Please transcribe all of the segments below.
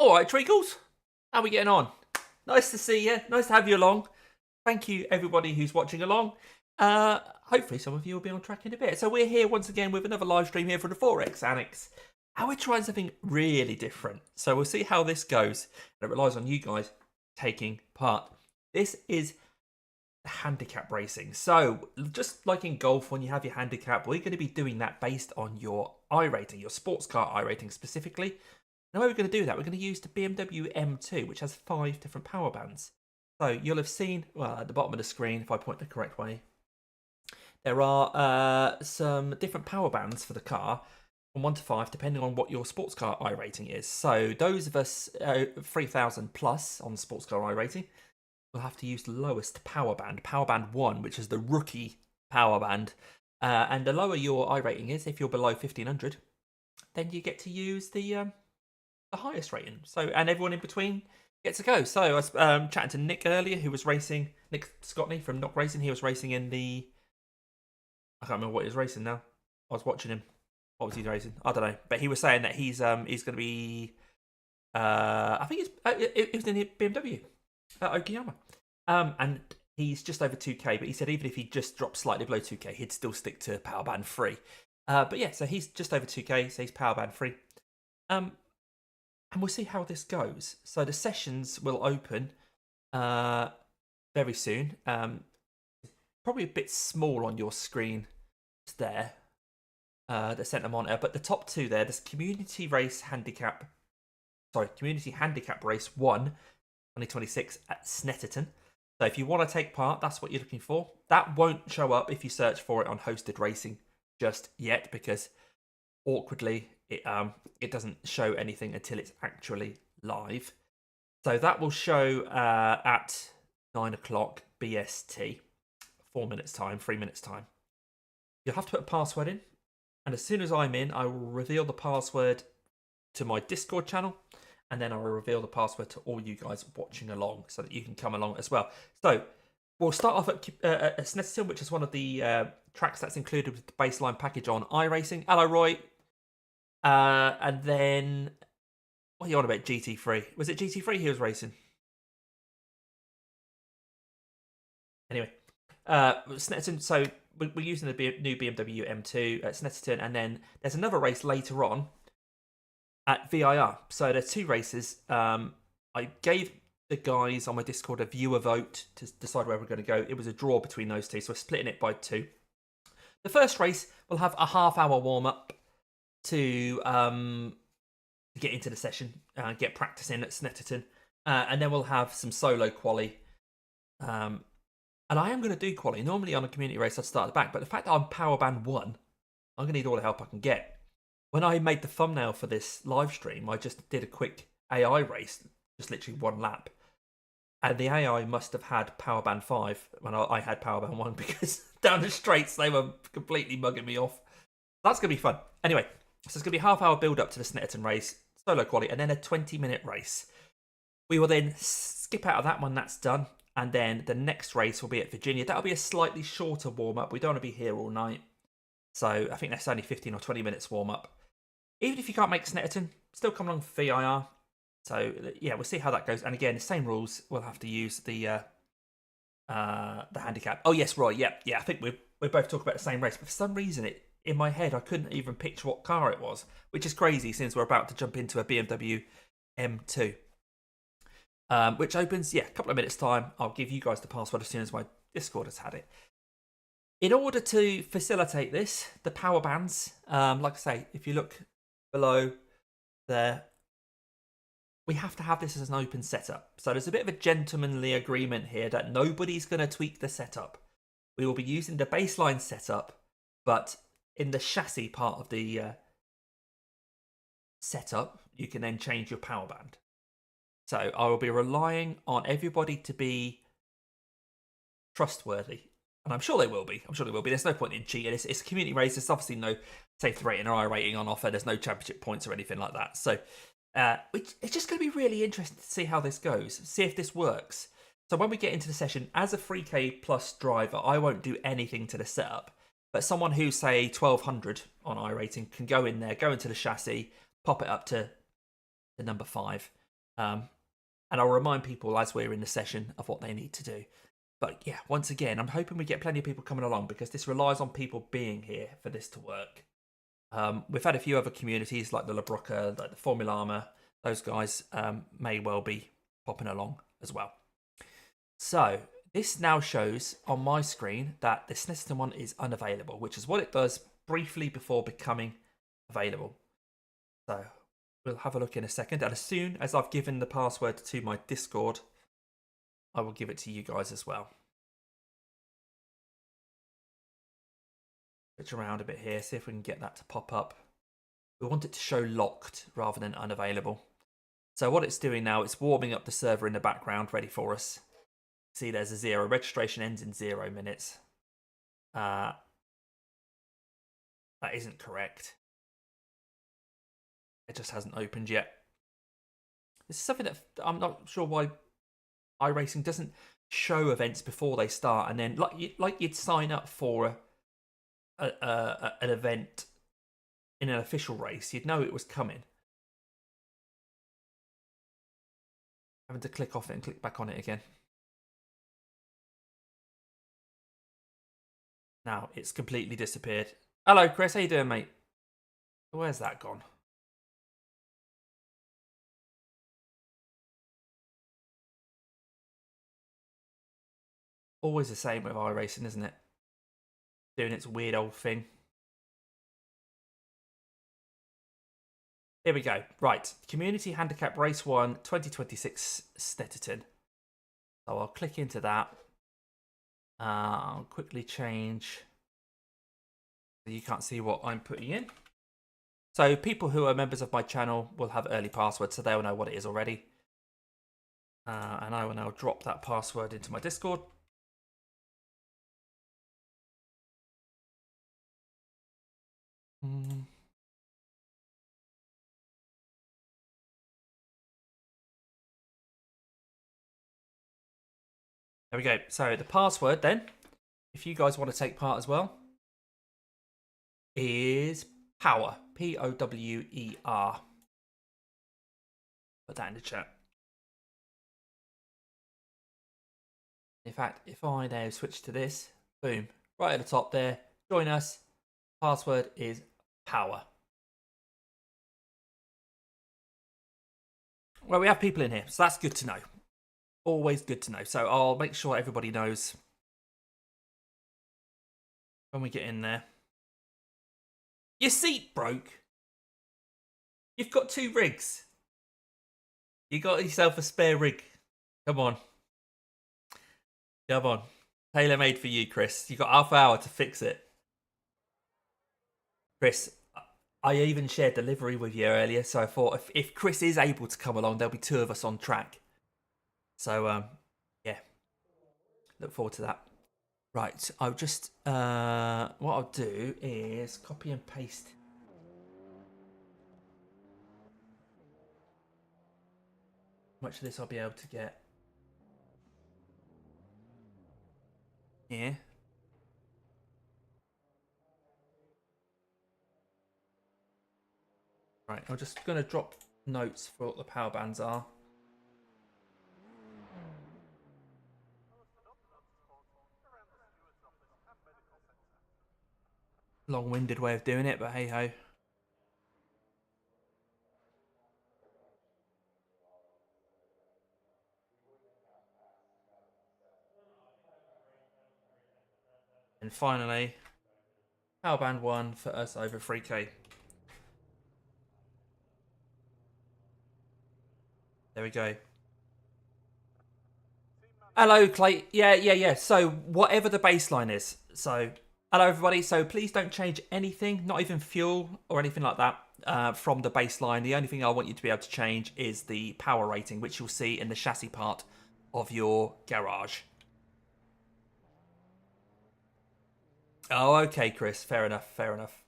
All right, Treacles, how are we getting on? Nice to see you. Nice to have you along. Thank you, everybody who's watching along. Hopefully some of you will be on track in a bit. So we're here once again with another live stream here for the 4X Annex. And we're trying something really different. So we'll see how this goes. And it relies on you guys taking part. This is handicap racing. So just like in golf, when you have your handicap, we're going to be doing that based on your iRating, your sports car iRating specifically. Now, how are we going to do that? We're going to use the BMW M2, which has 5 different power bands. So you'll have seen, well, at the bottom of the screen, if I point the correct way, there are some different power bands for the car from 1 to 5, depending on what your sports car iRating is. So those of us 3,000 plus on sports car iRating will have to use the lowest power band 1, which is the rookie power band. And the lower your iRating is, if you're below 1,500, then you get to use the highest rating. So, and everyone in between gets to go. So I was chatting to Nick earlier, who was racing, Nick Scotney from Knock Racing. He was racing in the, I can't remember what he was racing now. I was watching him. What was he racing? I don't know. But he was saying that he's going to be, I think it was in the BMW at Okayama. And he's just over 2k, but he said even if he just dropped slightly below 2k, he'd still stick to power band 3. But yeah, so he's just over 2k, so he's power band 3. And we'll see how this goes. So the sessions will open very soon. Probably a bit small on your screen there, the centre monitor. But the top two there, there's Community Handicap Race 1, 2026 at Snetterton. So if you want to take part, that's what you're looking for. That won't show up if you search for it on Hosted Racing just yet, because awkwardly, it doesn't show anything until it's actually live. So that will show at 9 o'clock BST, 4 minutes time, 3 minutes time. You'll have to put a password in, and as soon as I'm in, I will reveal the password to my Discord channel, and then I will reveal the password to all you guys watching along, so that you can come along as well. So we'll start off at Snetterton, which is one of the tracks that's included with the baseline package on iRacing. Hello, Roy. And then, what are you on about, GT3? Was it GT3 he was racing? Anyway, Snetterton, so we're using the new BMW M2 at Snetterton, and then there's another race later on at VIR. So there's 2 races. I gave the guys on my Discord a viewer vote to decide where we're going to go. It was a draw between those 2, so we're splitting it by 2. The first race will have a half-hour warm-up to get into the session, get practice in at Snetterton, and then we'll have some solo quali. And I am going to do quali. Normally on a community race I'd start at the back, but the fact that I'm power band 1, I'm going to need all the help I can get. When I made the thumbnail for this live stream, I just did a quick AI race, just literally 1 lap. And the AI must have had power band 5 when I had power band 1, because down the straights they were completely mugging me off. That's going to be fun. Anyway, so it's going to be a half-hour build-up to the Snetterton race, solo quali, and then a 20-minute race. We will then skip out of that when that's done, and then the next race will be at Virginia. That'll be a slightly shorter warm-up. We don't want to be here all night. So I think that's only 15 or 20 minutes warm-up. Even if you can't make Snetterton, still come along for VIR. So yeah, we'll see how that goes. And again, the same rules. We'll have to use the handicap. Oh yes, Roy. Yeah. I think we're both talking about the same race, but for some reason in my head, I couldn't even picture what car it was, which is crazy since we're about to jump into a BMW M2, which opens, a couple of minutes' time. I'll give you guys the password as soon as my Discord has had it. In order to facilitate this, the power bands, like I say, if you look below there, we have to have this as an open setup. So there's a bit of a gentlemanly agreement here that nobody's going to tweak the setup. We will be using the baseline setup, but in the chassis part of the setup, you can then change your power band. So I will be relying on everybody to be trustworthy. And I'm sure they will be. There's no point in cheating. It's a community race. There's obviously no safety rating or iRating on offer. There's no championship points or anything like that. So it's just going to be really interesting to see how this goes. See if this works. So when we get into the session, as a 3K plus driver, I won't do anything to the setup. But someone who's, say, 1200 on iRating can go in there, go into the chassis, pop it up to the number 5, And I'll remind people as we're in the session of what they need to do. But yeah, once again, I'm hoping we get plenty of people coming along because this relies on people being here for this to work. We've had a few other communities like the Labroca, like the Formulama. Those guys may well be popping along as well. So this now shows on my screen that the Snetterton one is unavailable, which is what it does briefly before becoming available. So we'll have a look in a second. And as soon as I've given the password to my Discord, I will give it to you guys as well. Switch around a bit here, see if we can get that to pop up. We want it to show locked rather than unavailable. So what it's doing now, it's warming up the server in the background, ready for us. See, there's a 0. Registration ends in 0 minutes. That isn't correct. It just hasn't opened yet. This is something that I'm not sure why iRacing doesn't show events before they start, and then like you'd sign up for an event in an official race, you'd know it was coming. Having to click off it and click back on it again. Now it's completely disappeared. Hello, Chris. How you doing, mate? Where's that gone? Always the same with iRacing, isn't it? Doing its weird old thing. Here we go. Right. Community Handicap Race 1 2026 Snetterton. So I'll click into that. I'll quickly change. You can't see what I'm putting in. So people who are members of my channel will have early passwords, so they'll know what it is already. And I will now drop that password into my Discord. There we go. So the password then, if you guys want to take part as well, is power. P-O-W-E-R. Put that in the chat. In fact, if I now switch to this, boom, right at the top there, join us. Password is power. Well, we have people in here, so that's good to know. Always good to know. So I'll make sure everybody knows when we get in there. Your seat broke. You've got 2 rigs. You got yourself a spare rig. Come on. Come on. Tailor made for you, Chris. You got half an hour to fix it. Chris, I even shared delivery with you earlier, so I thought if Chris is able to come along, there'll be 2 of us on track. So, yeah. Look forward to that. Right, I'll just, what I'll do is copy and paste. Much of this I'll be able to get here. Right, I'm just going to drop notes for what the power bands are. Long-winded way of doing it, but hey-ho. And finally, power band 1 for us over 3K. There we go. Hello, Clay. Yeah. So whatever the baseline is. So hello, everybody. So please don't change anything, not even fuel or anything like that from the baseline. The only thing I want you to be able to change is the power rating, which you'll see in the chassis part of your garage. Oh, okay, Chris. Fair enough. Fair enough.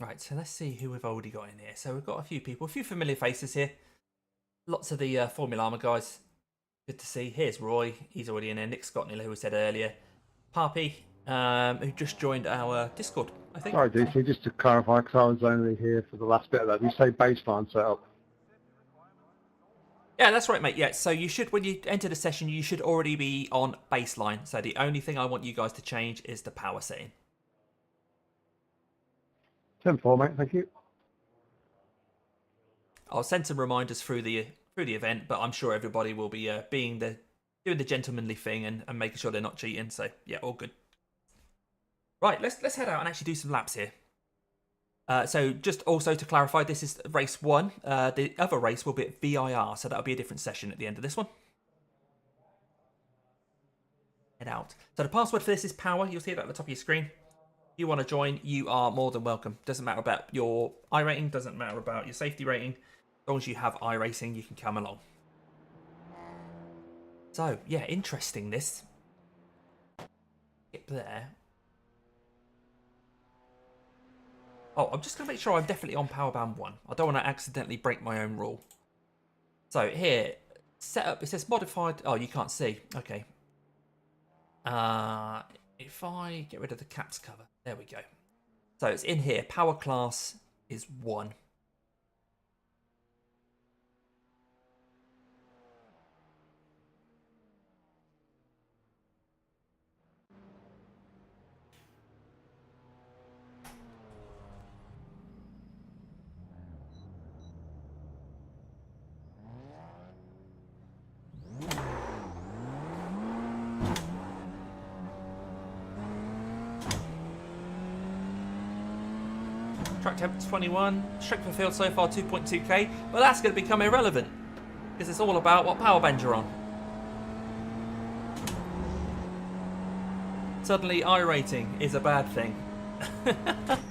Right, so let's see who we've already got in here. So we've got a few people, a few familiar faces here. Lots of the Formula guys. Good to see. Here's Roy. He's already in there. Nick Scotnell, who we said earlier. Parpy, who just joined our Discord, I think. Sorry, DC, just to clarify, because I was only here for the last bit of that. You say baseline setup? Yeah, that's right, mate. Yeah, so you should, when you enter the session, you should already be on baseline. So the only thing I want you guys to change is the power setting. 10-4, mate, thank you. I'll send some reminders through the event, but I'm sure everybody will be doing the gentlemanly thing and making sure they're not cheating. So yeah, all good. Right, let's head out and actually do some laps here. So just also to clarify, this is race 1. The other race will be at VIR, so that'll be a different session at the end of this one. Head out. So the password for this is power. You'll see it at the top of your screen. If you want to join, you are more than welcome. Doesn't matter about your iRating, doesn't matter about your safety rating. As long as you have iRacing, you can come along. So, yeah, interesting this. Skip there. Oh, I'm just going to make sure I'm definitely on power band 1. I don't want to accidentally break my own rule. So here, setup, it says modified. Oh, you can't see. Okay. If I get rid of the caps cover, there we go. So it's in here. Power class is 1. Track temp 21, strength of field so far 2.2k, but that's going to become irrelevant because it's all about what power band you're on. Suddenly iRating is a bad thing.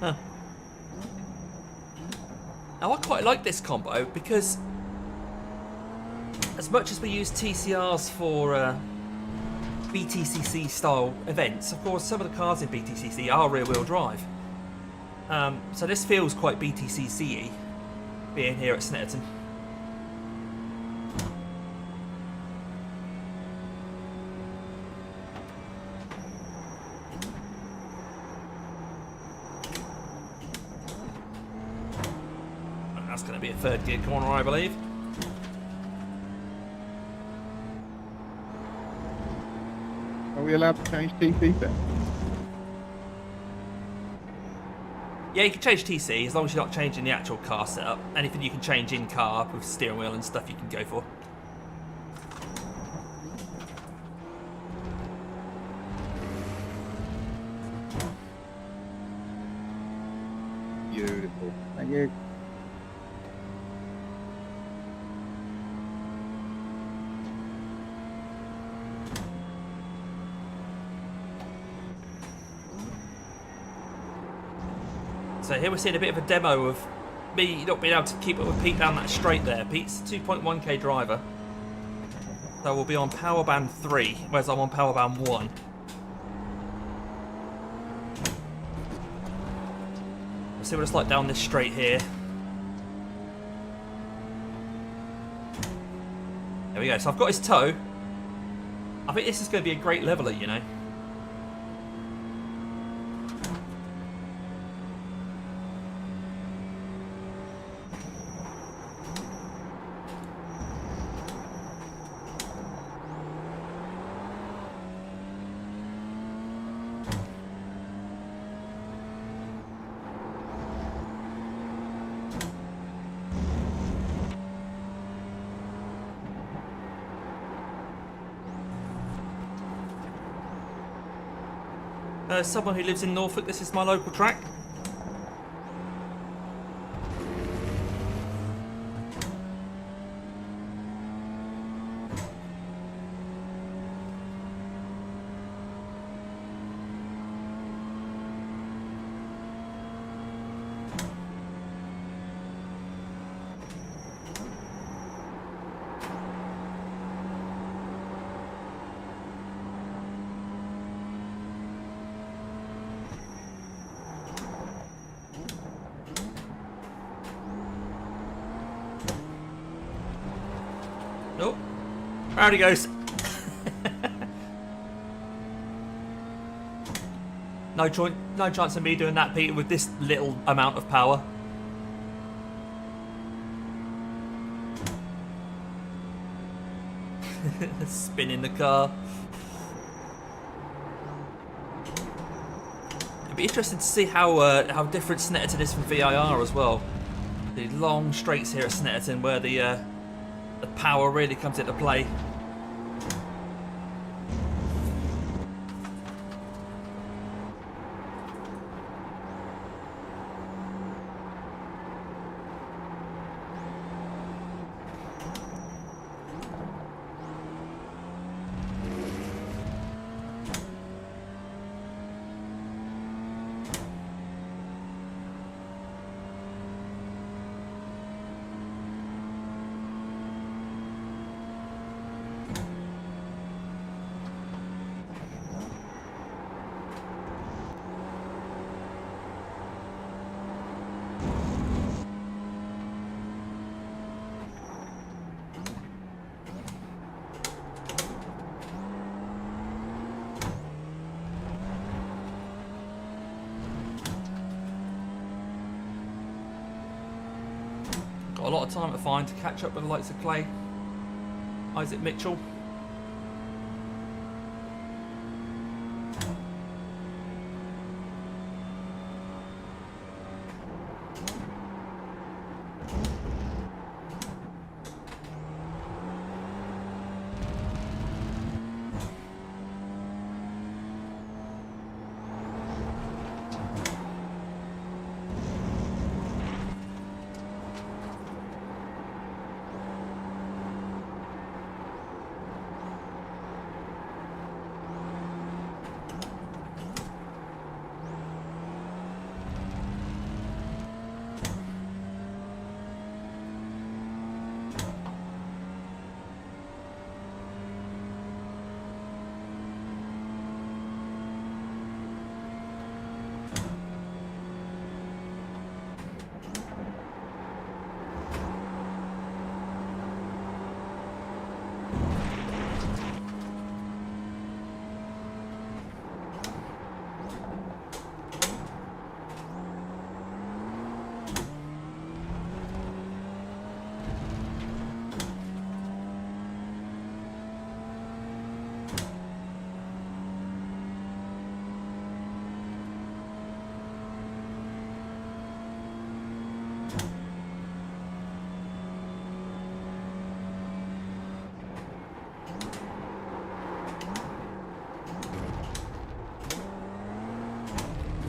Now I quite like this combo because as much as we use TCRs for BTCC style events, of course some of the cars in BTCC are rear wheel drive. So this feels quite BTCC-y, being here at Snetterton. And that's going to be a third gear corner, I believe. Are we allowed to change TC then? Yeah, you can change TC as long as you're not changing the actual car setup. Anything you can change in car with steering wheel and stuff you can go for. Beautiful. Thank you. So here we're seeing a bit of a demo of me not being able to keep up with Pete down that straight there. Pete's 2.1k driver. So we'll be on power band 3, whereas I'm on power band 1. We'll see what it's like down this straight here. There we go. So I've got his toe. I think this is going to be a great leveler, you know. Someone who lives in Norfolk, this is my local track. Nope. Round he goes. No chance of me doing that, Peter, with this little amount of power. Spinning the car. It'd be interesting to see how different Snetterton is from VIR as well. The long straights here at Snetterton, where the power really comes into play. Got a lot of time to find to catch up with the likes of Clay, Isaac Mitchell.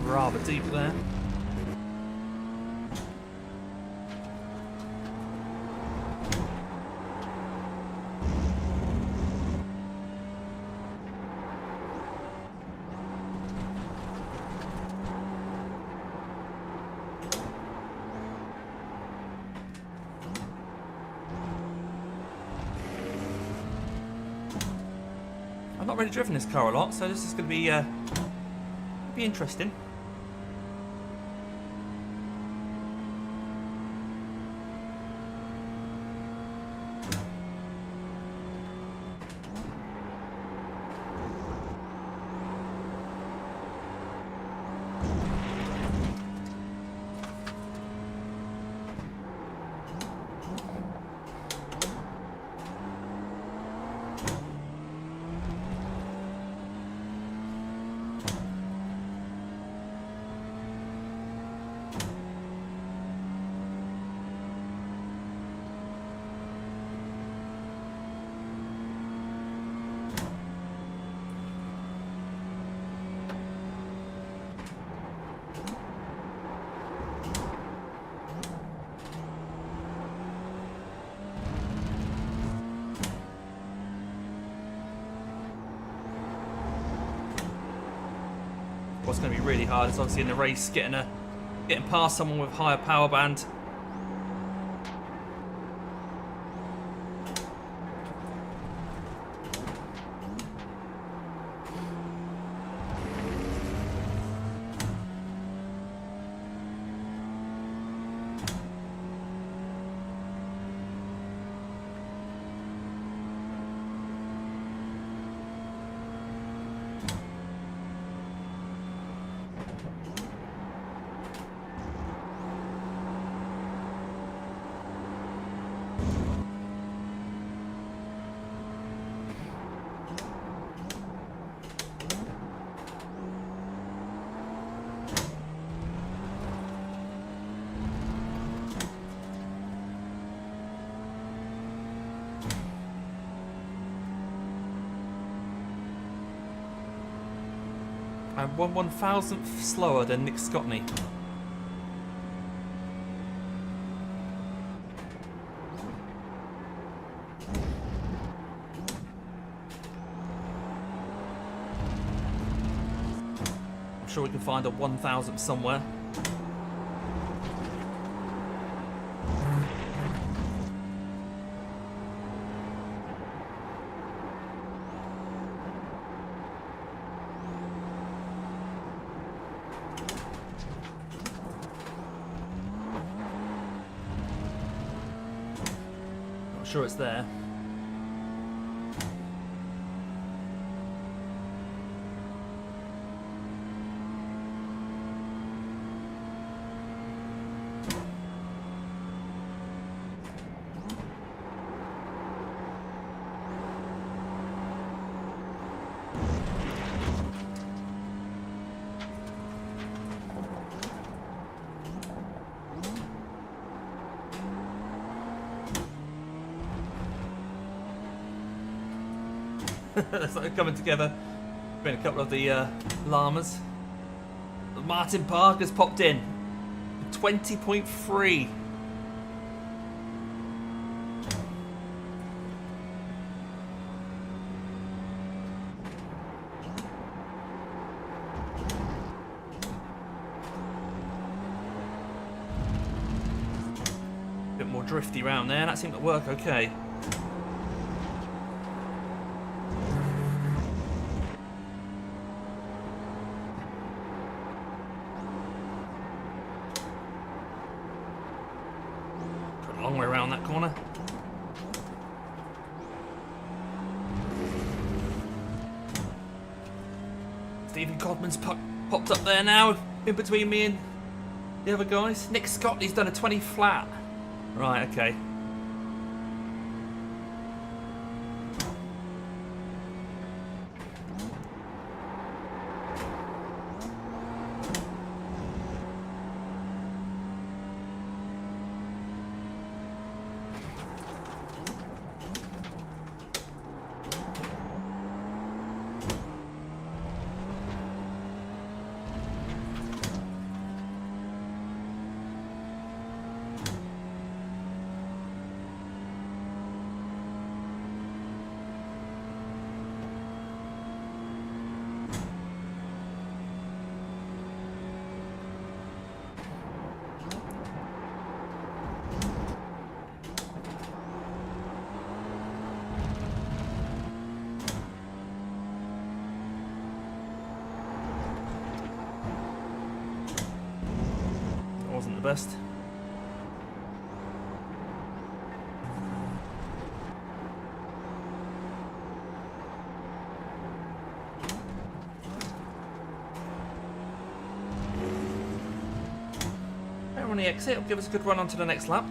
Rather deep there. I've not really driven this car a lot, so this is going to be interesting. What's going to be really hard is obviously in the race getting past someone with higher power band. I'm 1/1000th slower than Nick Scotney. I'm sure we can find a 1000th somewhere. Sure it's there. It's like coming together. Been a couple of the llamas. Martin Park has popped in. 20.3. Bit more drifty round there. That seemed to work okay. Long way around that corner. Stephen Codman's popped up there now, in between me and the other guys. Nick Scotney's done a 20 flat. Right, okay. Wasn't the best. Better on the exit, it'll give us a good run on to the next lap.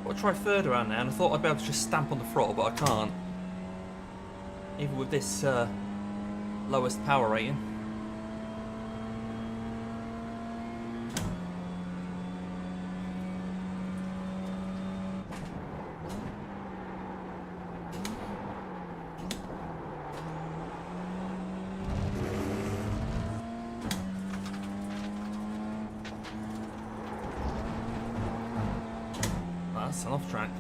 I'll try third around now, and I thought I'd be able to just stamp on the throttle, but I can't. Even with this lowest power rating. That's an off track.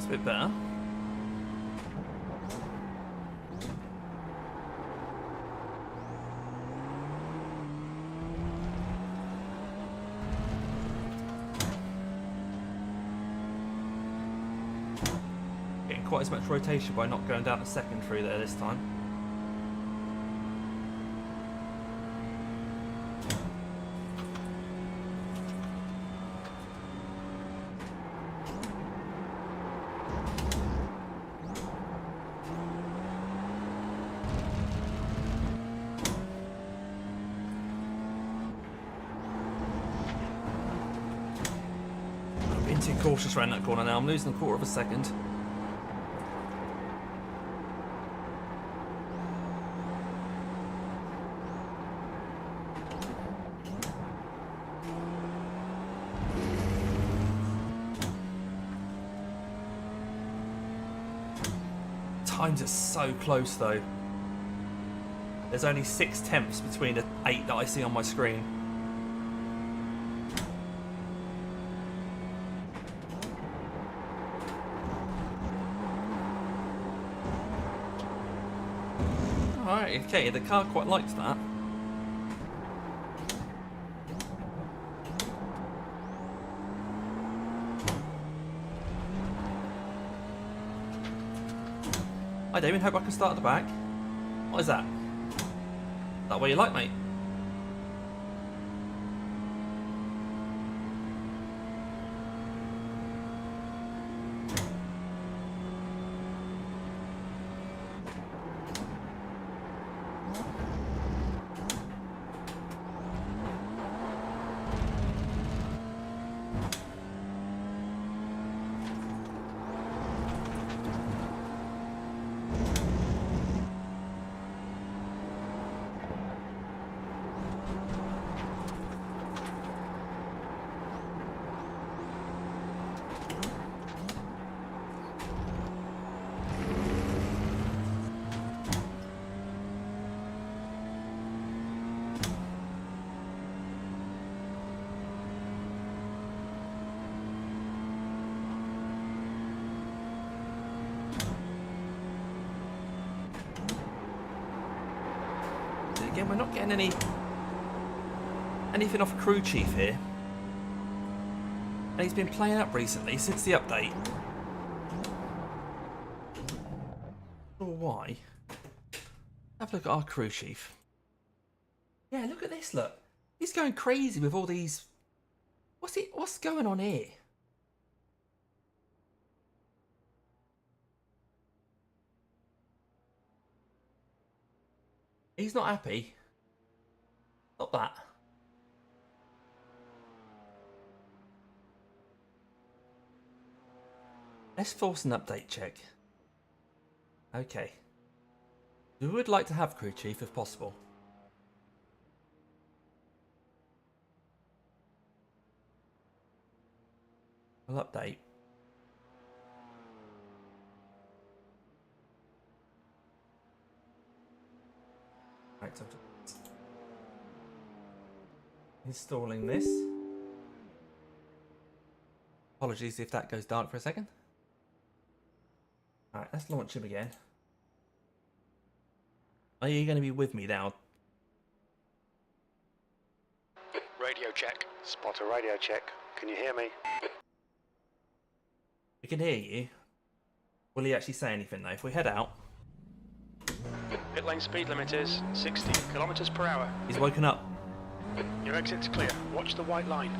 That's a bit better. Getting quite as much rotation by not going down a second through there this time. Too cautious around that corner now. I'm losing a quarter of a second. Times are so close though. There's only 6/10 between the 8 that I see on my screen. Alright, okay, the car quite likes that. Hi Damien, hope I can start at the back. What is that? Is that what you like, mate? Again, we're not getting anything off crew chief here, and he's been playing up recently since the update. Or why? Have a look at our crew chief. Yeah, look at this. Look, he's going crazy with all these. What's going on here? He's not happy. Not that. Let's force an update check. Okay. We would like to have crew chief if possible. We'll update. Right, so installing this. Apologies if that goes dark for a second. Alright, let's launch him again. Are you going to be with me now? Radio check. Spotter radio check. Can you hear me? We can hear you. Will he actually say anything though? If we head out. Pit lane speed limit is 60 kilometers per hour. He's woken up. Your exit's clear. Watch the white line.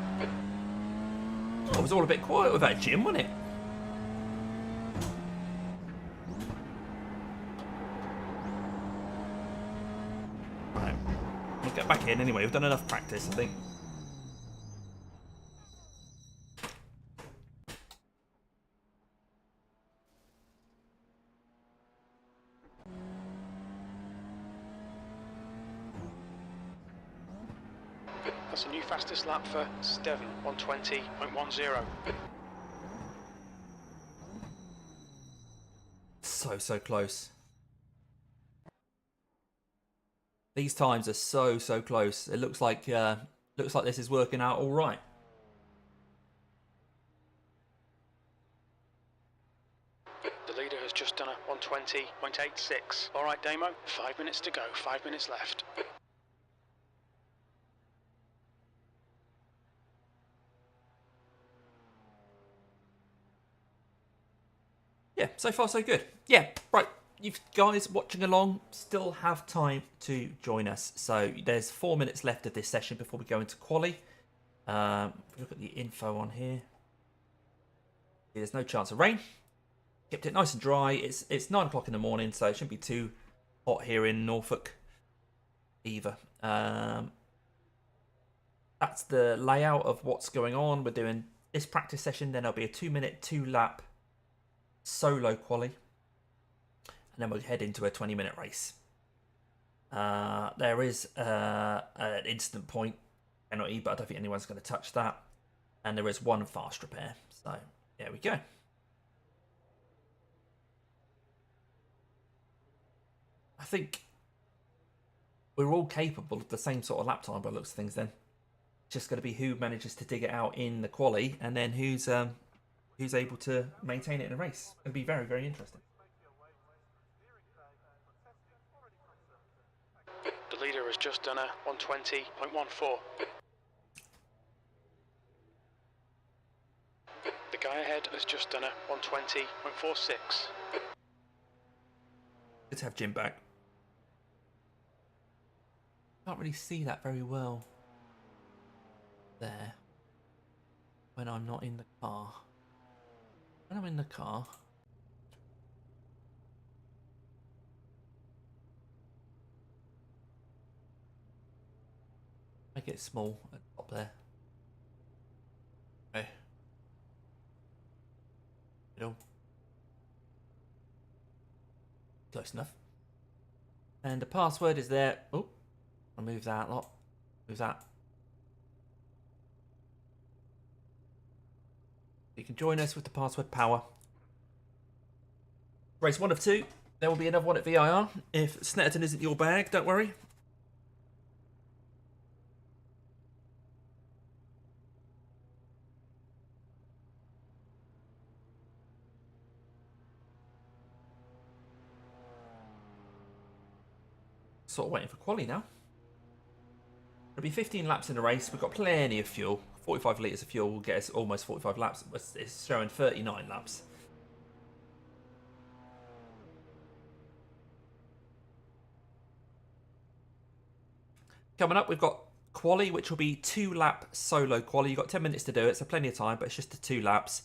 Oh, it was all a bit quiet without Jim, wasn't it? Right. We'll get back in anyway. We've done enough practice, I think. That's a new fastest lap for Steven, 120.10. So close. These times are so close. It looks like this is working out all right. 120.86. All right, Damo, 5 minutes to go, 5 minutes left. Yeah, so far so good. Yeah, right. You guys watching along still have time to join us. So there's 4 minutes left of this session before we go into quali. Look at the info on here. There's no chance of rain. Kept it nice and dry. It's 9 o'clock in the morning, so it shouldn't be too hot here in Norfolk either. That's the layout of what's going on. We're doing this practice session, then there'll be a 2-minute, 2-lap solo quali, and then we'll head into a 20-minute race. There is an instant point penalty, but I don't think anyone's going to touch that. And there is one fast repair. So there we go. I think we're all capable of the same sort of lap time by the looks of things then. It's just going to be who manages to dig it out in the quali, and then who's able to maintain it in a race. It'll be very, very interesting. The leader has just done a 120.14. The guy ahead has just done a 120.46. Good to have Jim back. Can't really see that very well there when I'm not in the car. When I'm in the car, make it small at the top there. Okay. Middle. Close enough. And the password is there. Oh, I'll move that lot. Move that. You can join us with the password power. Race 1 of 2. There will be another one at VIR. If Snetterton isn't your bag, don't worry. Sort of waiting for quali now. It'll be 15 laps in the race. We've got plenty of fuel. 45 litres of fuel will get us almost 45 laps. It's showing 39 laps. Coming up, we've got quali, which will be 2-lap solo quali. You've got 10 minutes to do it, so plenty of time, but it's just the 2 laps.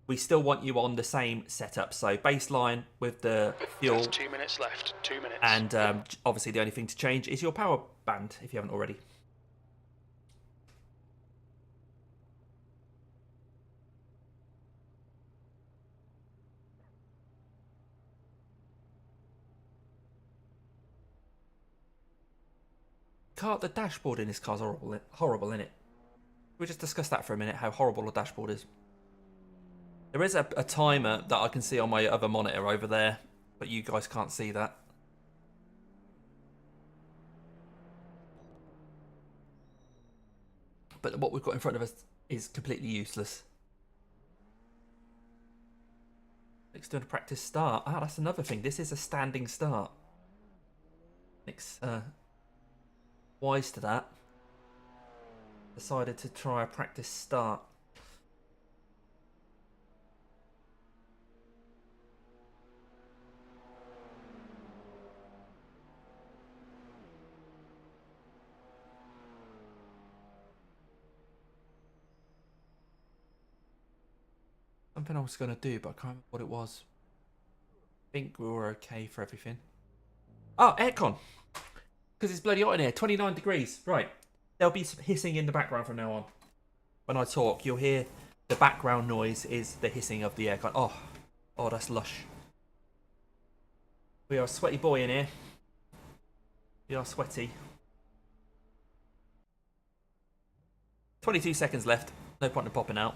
We still want you on the same setup. So baseline with the fuel. There's 2 minutes left. 2 minutes. And obviously the only thing to change is your power band, if you haven't already. The dashboard in this car's horrible, isn't it? We'll just discuss that for a minute, how horrible the dashboard is. There is a timer that I can see on my other monitor over there, but you guys can't see that. But what we've got in front of us is completely useless. Nick's doing a practice start. Ah, that's another thing. This is a standing start. Nick's wise to that. Decided to try a practice start. Something I was going to do, but I can't remember what it was. I think we were okay for everything. Oh, aircon! Because it's bloody hot in here. 29 degrees. Right. There'll be some hissing in the background from now on. When I talk, you'll hear the background noise is the hissing of the aircon. Oh, that's lush. We are a sweaty boy in here. We are sweaty. 22 seconds left. No point in popping out.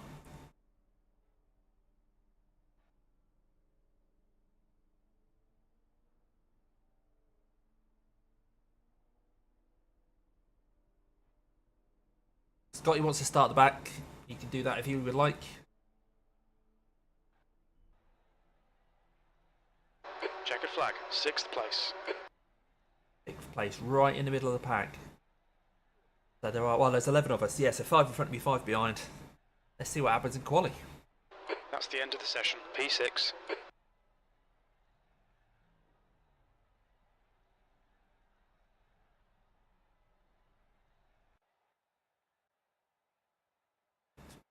Scotty wants to start the back. You can do that if you would like. Checker flag, 6th place. 6th place, right in the middle of the pack. So there are, well, there's 11 of us. Yeah, so 5 in front of me, 5 behind. Let's see what happens in quali. That's the end of the session, P6.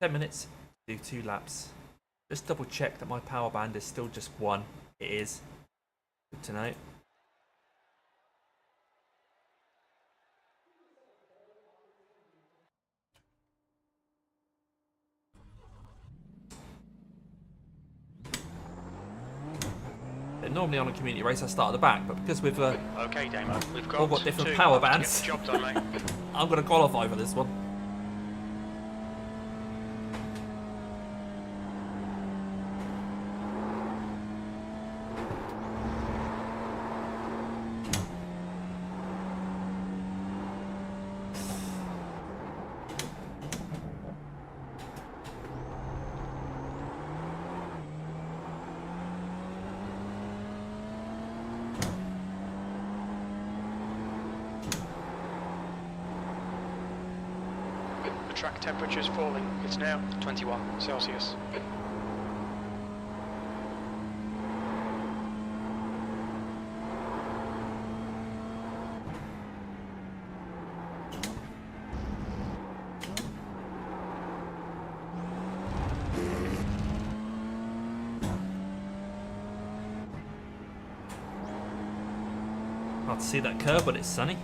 Ten minutes, do 2 laps. Just double check that my power band is still just 1. It is. Good to know. Normally on a community race I start at the back, but because we've Okay, Damo, we've all got different power bands, Job done, mate. I'm going to qualify for this one. Track temperature's falling. It's now 21 Celsius. Hard to see that curve, but it's sunny.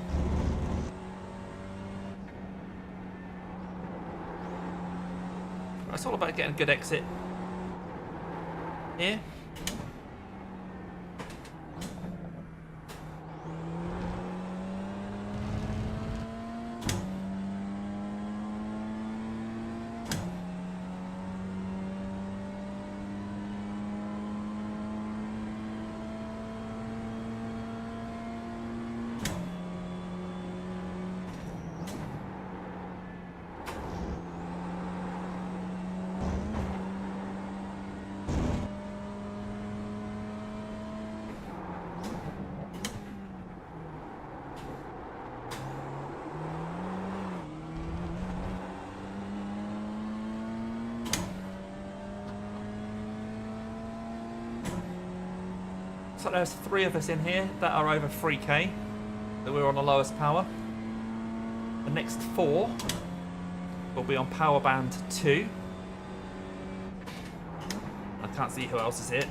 It's all about getting a good exit here. So there's 3 of us in here that are over 3k, that we're on the lowest power. The next 4 will be on power band 2. I can't see who else is here.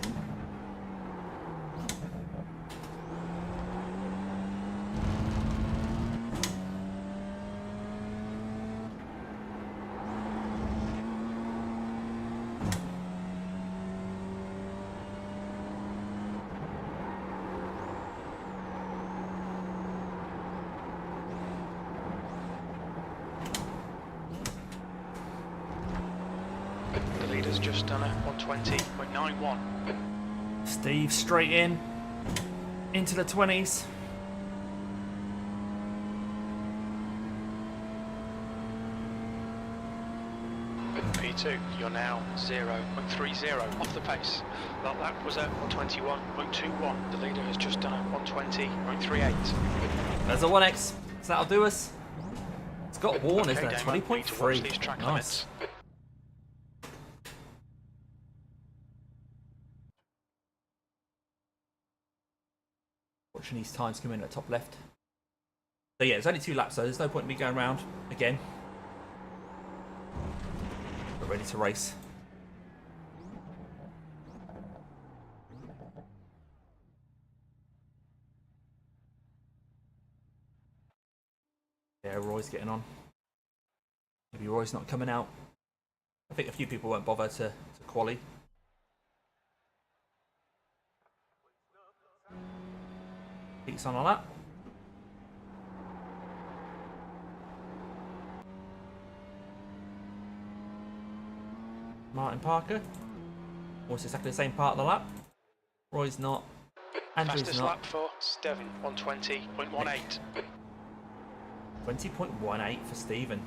Leader's just done a 120.91. Steve straight in, into the 20s. P2, you're now 0.30 off the pace. That lap was at 121.21. The leader has just done a 120.38. There's a 1x, so that'll do us. It's got worn, Okay, isn't it? Damo, need to watch these 20.3. track Nice. limits. Watching these times come in at top left. So yeah, there's only 2 laps, so there's no point in me going around again. We're ready to race. Yeah, Roy's getting on. Maybe Roy's not coming out. I think a few people won't bother to quali. Pete's on that. Martin Parker. Almost exactly the same part of the lap. Roy's not. Andrew's Fastest not. lap for Steven, 120.18. 20.18 for Stephen.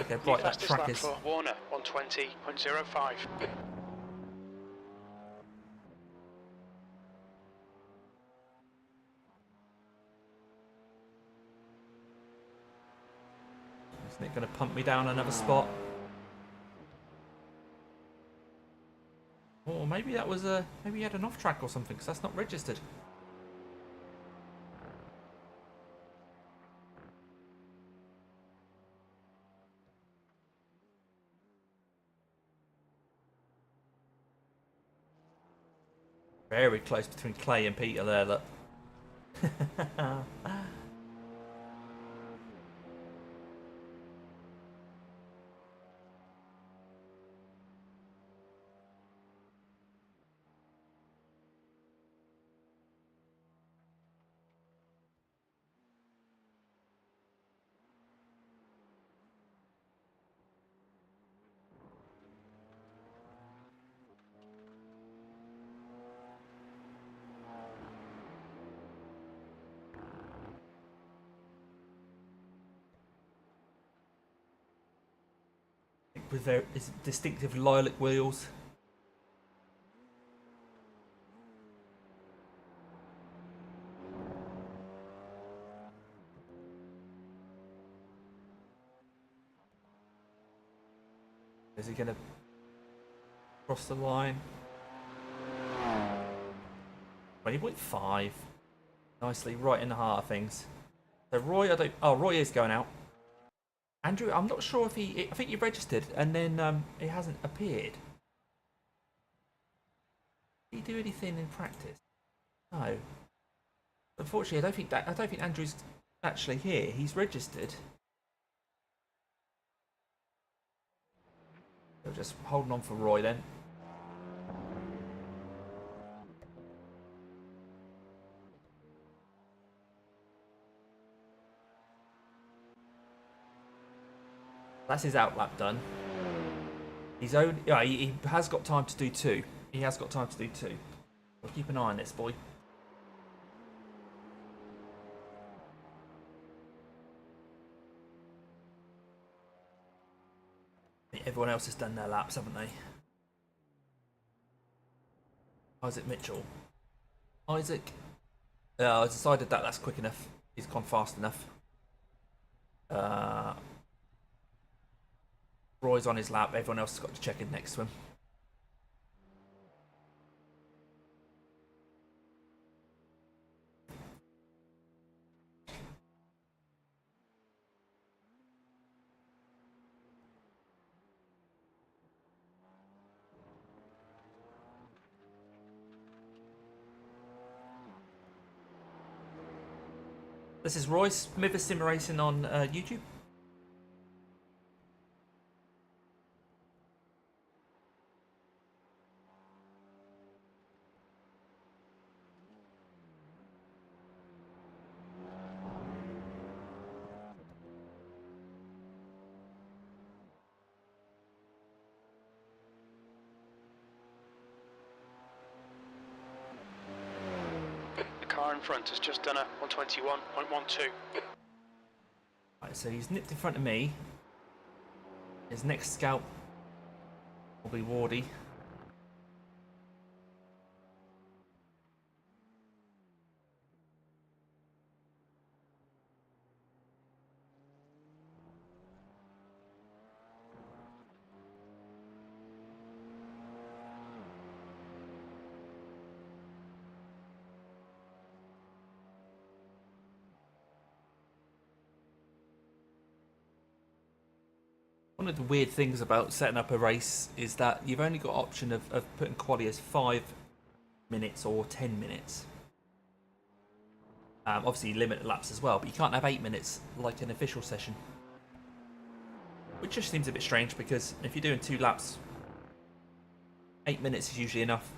Okay, New right, that fastest track lap is... for Warner, 120.05. Isn't it going to pump me down another spot? Or maybe that was a... Maybe he had an off-track or something, because that's not registered. Very close between Clay and Peter there, look. With their distinctive lilac wheels. Is he going to cross the line? 20.5. Nicely, right in the heart of things. So Roy, I don't... Oh, Roy is going out. Andrew, I'm not sure if he... I think he registered and then he hasn't appeared. Did he do anything in practice? No. Unfortunately, I don't think Andrew's actually here. He's registered. So just holding on for Roy then. That's his outlap done. He's only... Yeah, he has got time to do two. He has got time to do two. We'll keep an eye on this boy. Everyone else has done their laps, haven't they? Isaac Mitchell. Isaac. I decided that that's quick enough. He's gone fast enough. Roy's on his lap. Everyone else has got to check in next to him. This is Roy Smith of Sim Racing on YouTube. The car in front has just done a 121.12. Right, so he's nipped in front of me. His next scout will be Wardy. One of the weird things about setting up a race is that you've only got option of putting quali as 5 minutes or 10 minutes. Obviously limit laps as well, but you can't have 8 minutes like an official session. Which just seems a bit strange because if you're doing 2 laps, 8 minutes is usually enough.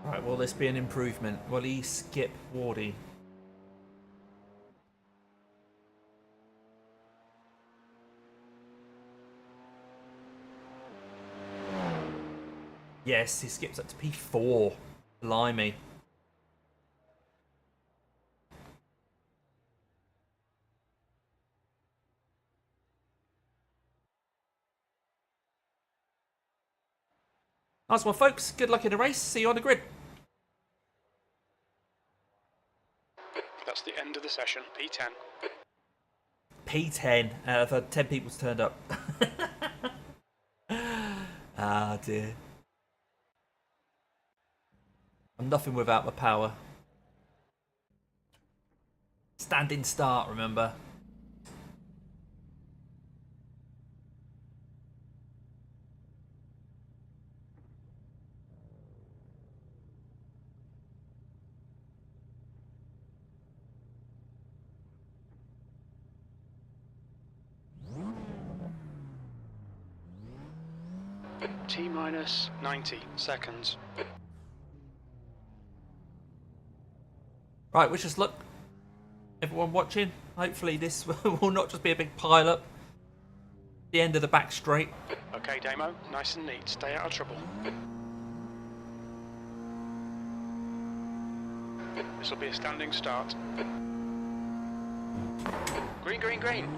Right, will this be an improvement? Will he skip Wardy? Yes, he skips up to P4. Blimey. Nice one, folks. Good luck in the race. See you on the grid. That's the end of the session. P10. P10 out of 10 people's turned up. Ah, dear. I'm nothing without my power. Standing start, remember. T minus 90 seconds. Right, wish us luck. Everyone watching. Hopefully this will not just be a big pile up. The end of the back straight. Okay, Damo, nice and neat. Stay out of trouble. This will be a standing start. Green, green, green.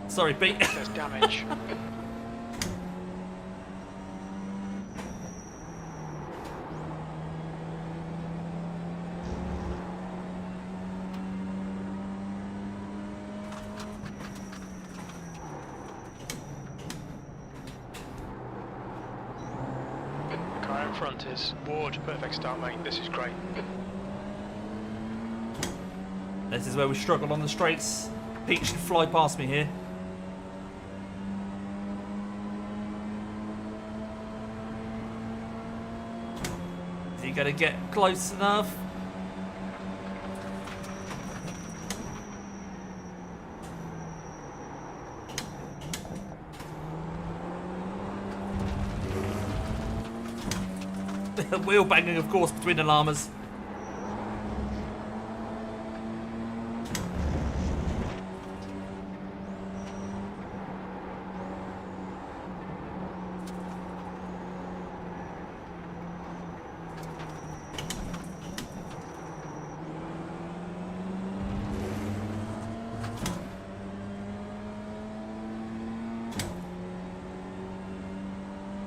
Sorry, Pete. There's damage. The car in front is Ward. Perfect start, mate. This is great. This is where we struggle on the straights. Pete should fly past me here. Is he going to get close enough? Wheel banging, of course, between the llamas.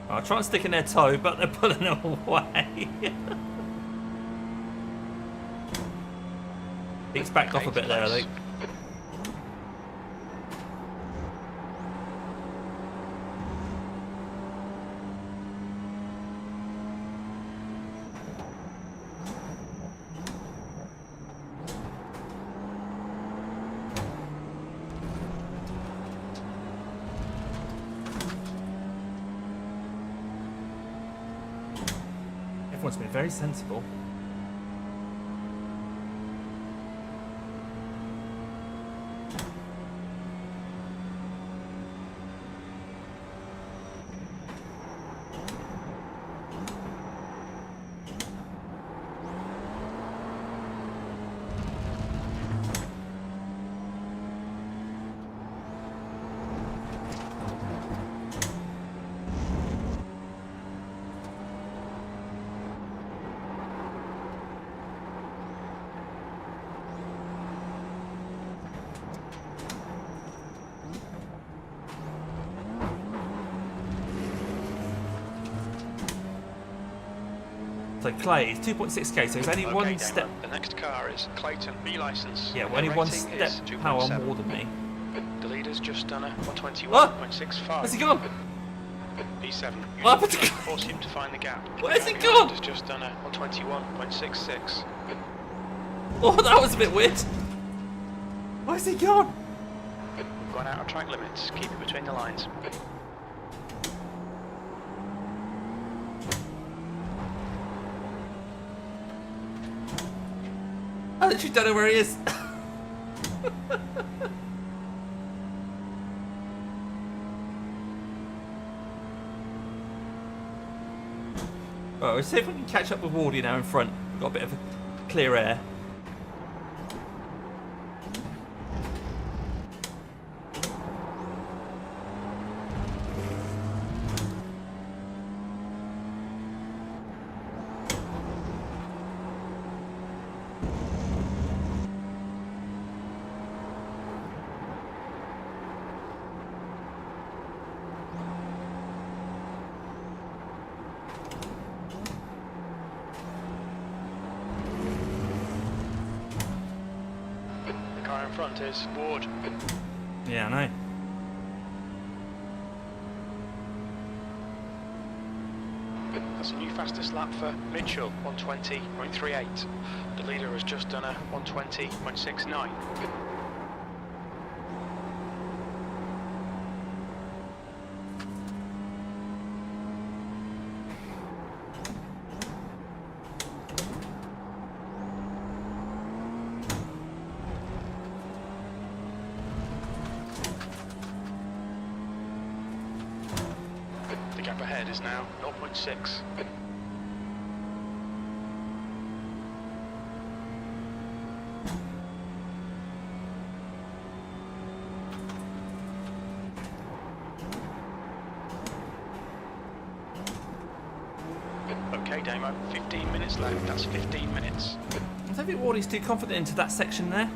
I'll try and stick in their toe, but they're pulling them away. He's backed off a bit there, I think. Everyone's been very sensible. So Clay is 2.6k, so he's only one Damo. step. The next car is Clayton, B license. Yeah, Their only one rating step is power 2.7. more than me. The leader's just done a 121.65. Where's he gone? P7. What happened to- Force him to find the gap. Where's he The gone? leader's just done a 121.66. Oh, that was a bit weird. Where's he gone? Gone out of track limits. Keep it between the lines. I literally don't know where he is. Well, let's see if we can catch up with Wardy now in front. We've got a bit of a clear air. front is Ward. Yeah, I know. That's a new fastest lap for Mitchell, 120.38. The leader has just done a 120.69. The gap ahead is now 0.6. Okay, Damo, 15 minutes left. That's 15 minutes. I don't think Wardy's too confident into that section there.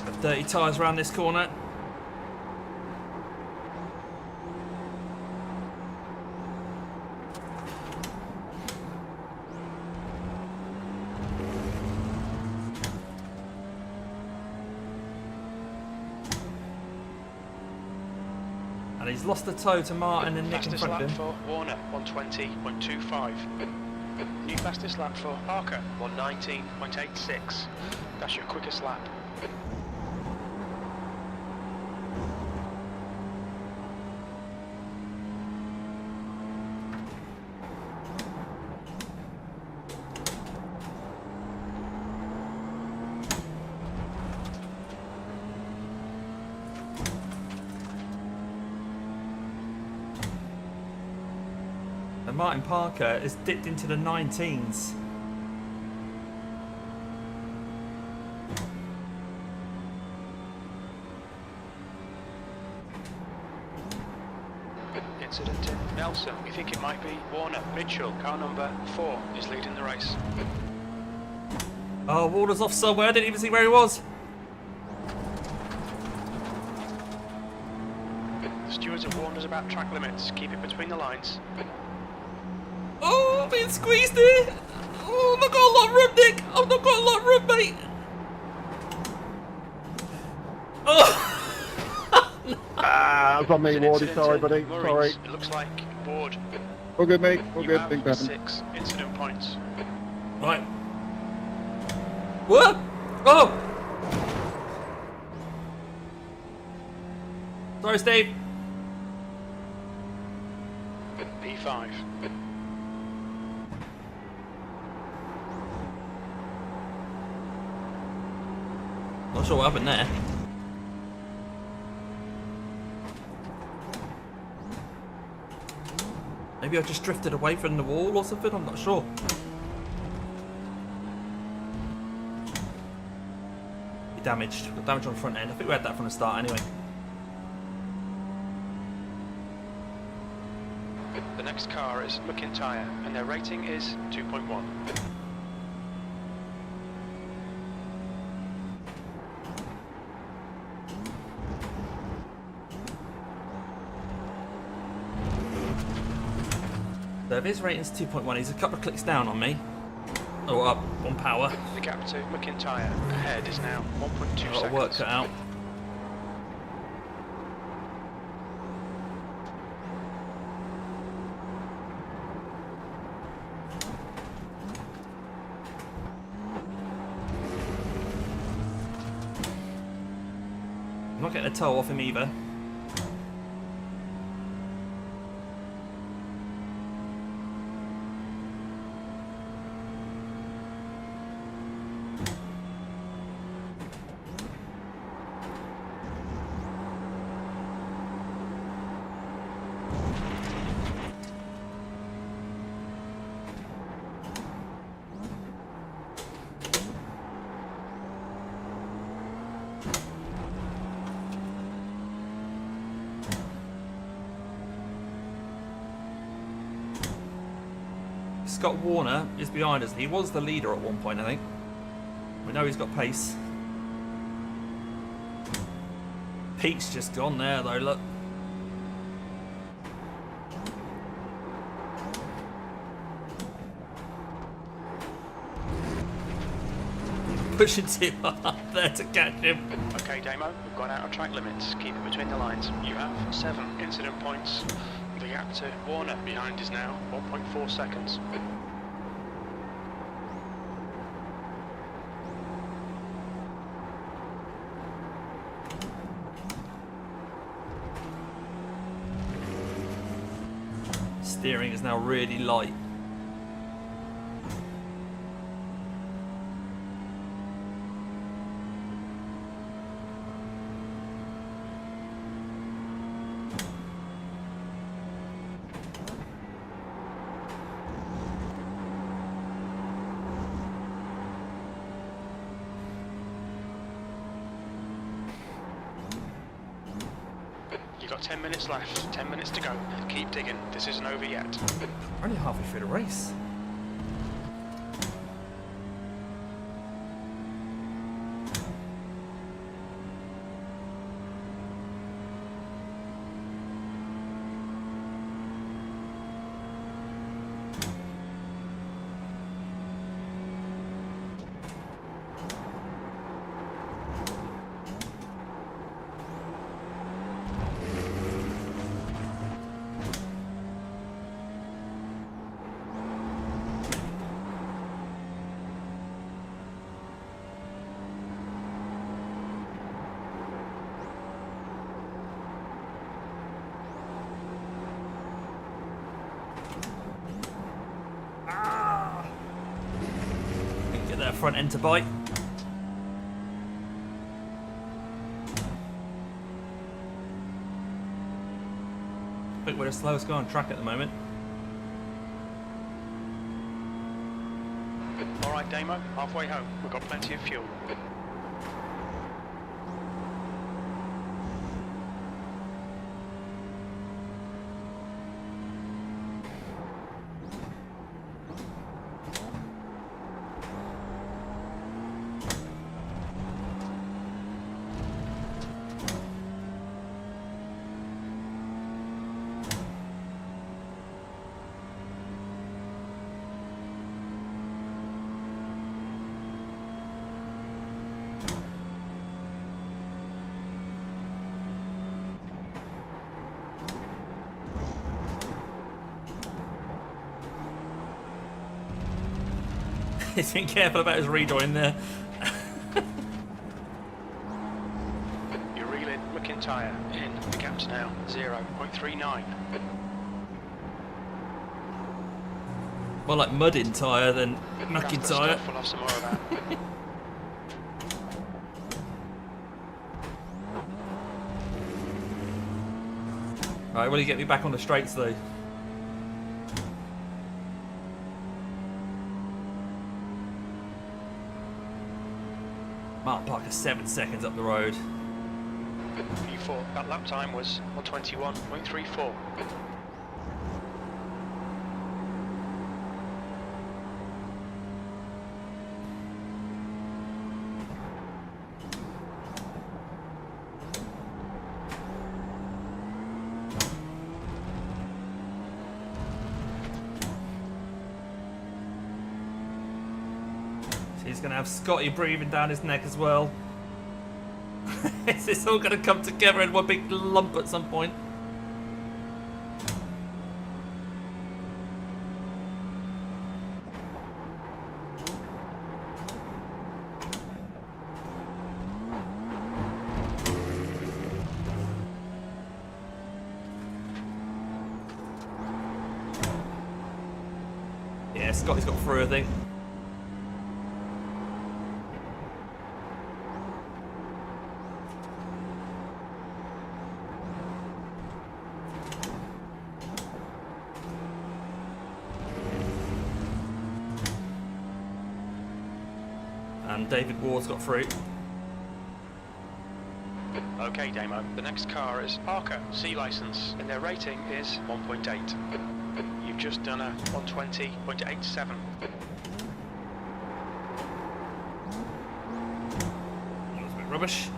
Got dirty tyres around this corner. And he's lost the toe to Martin and Nick in Fastest front lap of him. for Warner, 120.25. New fastest lap for Parker, 119.86. That's your quickest lap. And Martin Parker has dipped into the 19s. Incident in Nelson. We think it might be Warner. Mitchell, car number 4, is leading the race. Oh, Warner's off somewhere. I didn't even see where he was. The stewards have warned us about track limits. Keep it between the lines. Oh, I'm being squeezed here. Oh, I've not got a lot of room, Nick. I've not got a lot of room, mate. Oh. Ah, that's on me, There's an Wardy. incident Sorry, in buddy. Murray's. Sorry. It looks like Ward. All good, mate. All You good. have Big man. 6 incident points. Right. What? Oh. Sorry, Steve. P5. Not sure what happened there. Maybe I just drifted away from the wall or something, I'm not sure. Be damaged. Got damage on the front end. I think we had that from the start anyway. The next car is McIntyre, and their rating is 2.1. So if his rating's 2.1, he's a couple of clicks down on me. Oh, up on power. The gap to McIntyre ahead is now 1.2 A lot of work seconds. cut out. I'm not getting a toe off him either. Scott Warner is behind us. He was the leader at one point, I think. We know he's got pace. Pete's just gone there, though, look. pushing too hard there to catch him. Okay, Damo, we've gone out of track limits. Keep it between the lines. You have 7 incident points. The gap to Warner behind is now 1.4 seconds. Steering is now really light. You've got 10 minutes left, 10 minutes to go. Keep digging, this isn't over yet. We're only halfway through the race. Get that front end to bite. I think we're the slowest guy on track at the moment. Alright, Damo, halfway home. We've got plenty of fuel. He's been careful about his rejoin there. You're reeling McIntyre in. The gap's now 0.39. More like mudding tyre than Grab the mucking stuff, tyre. we'll have some more of that. Right, will you get me back on the straights though? Mark Parker 7 seconds up the road. P4, that lap time was 121.34. He's going to have Scotty breathing down his neck as well. It's all going to come together in one big lump at some point. Yeah, Scotty's got through, I think. And David Ward's got through. Okay, Damo, the next car is Sparco, C license, and their rating is 1.8. You've just done a 120.87. That was a bit rubbish.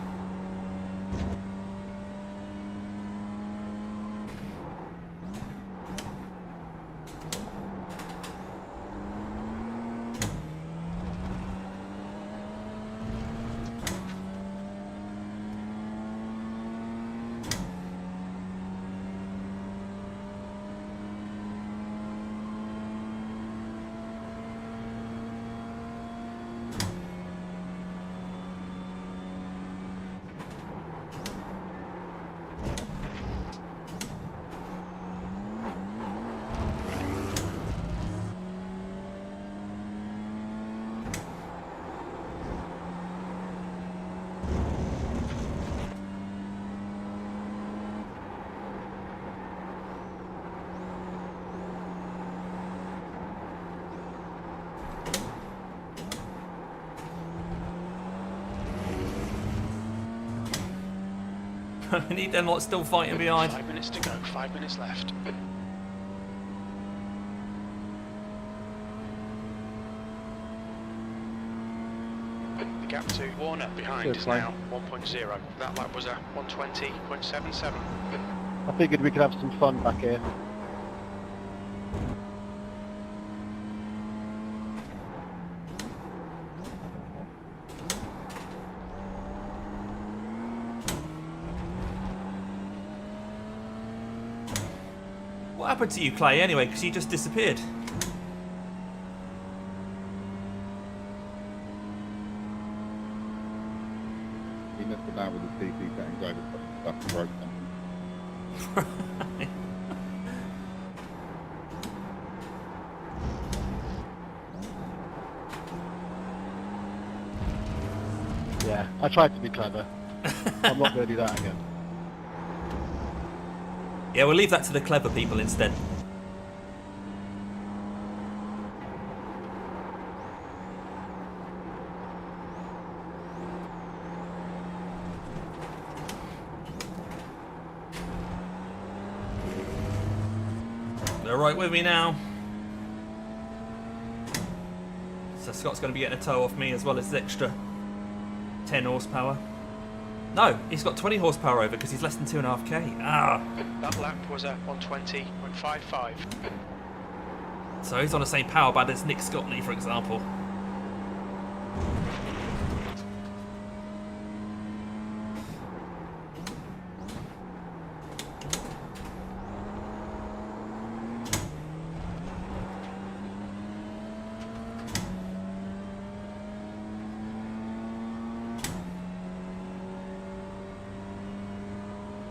We need them lot still fighting behind. 5 minutes to go, 5 minutes left. The gap to Warner behind Good is play. now 1.0. That lap was a 120.77. I figured we could have some fun back here. What happened to you, Clay, anyway? Because you just disappeared. He messed about with the CP settings over stuff and broke something. Yeah, I tried to be clever. I'm not going to do that again. Yeah, we'll leave that to the clever people instead. They're right with me now. So Scott's going to be getting a tow off me as well as extra 10 horsepower. No, he's got 20 horsepower over because he's less than 2.5k. Ah. That lap was a 120.55. So he's on the same power band as Nick Scotney, for example.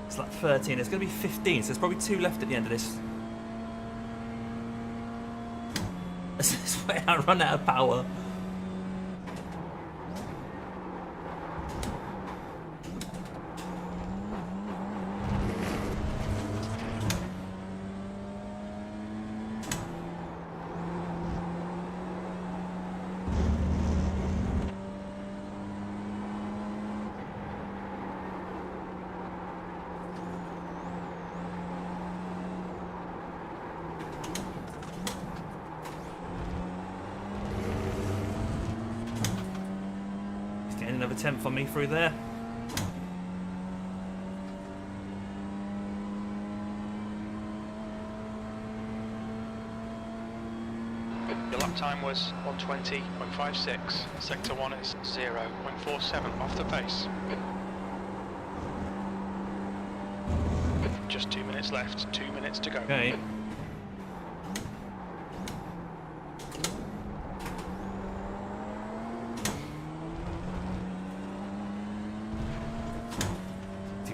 It's like 13. There's going to be 15, so there's probably 2 left at the end of this. This is where I run out of power. Another 10th on me through there. Your lap time was 120.56. Sector 1 is 0.47 off the pace. Just 2 minutes left, 2 minutes to go. Okay.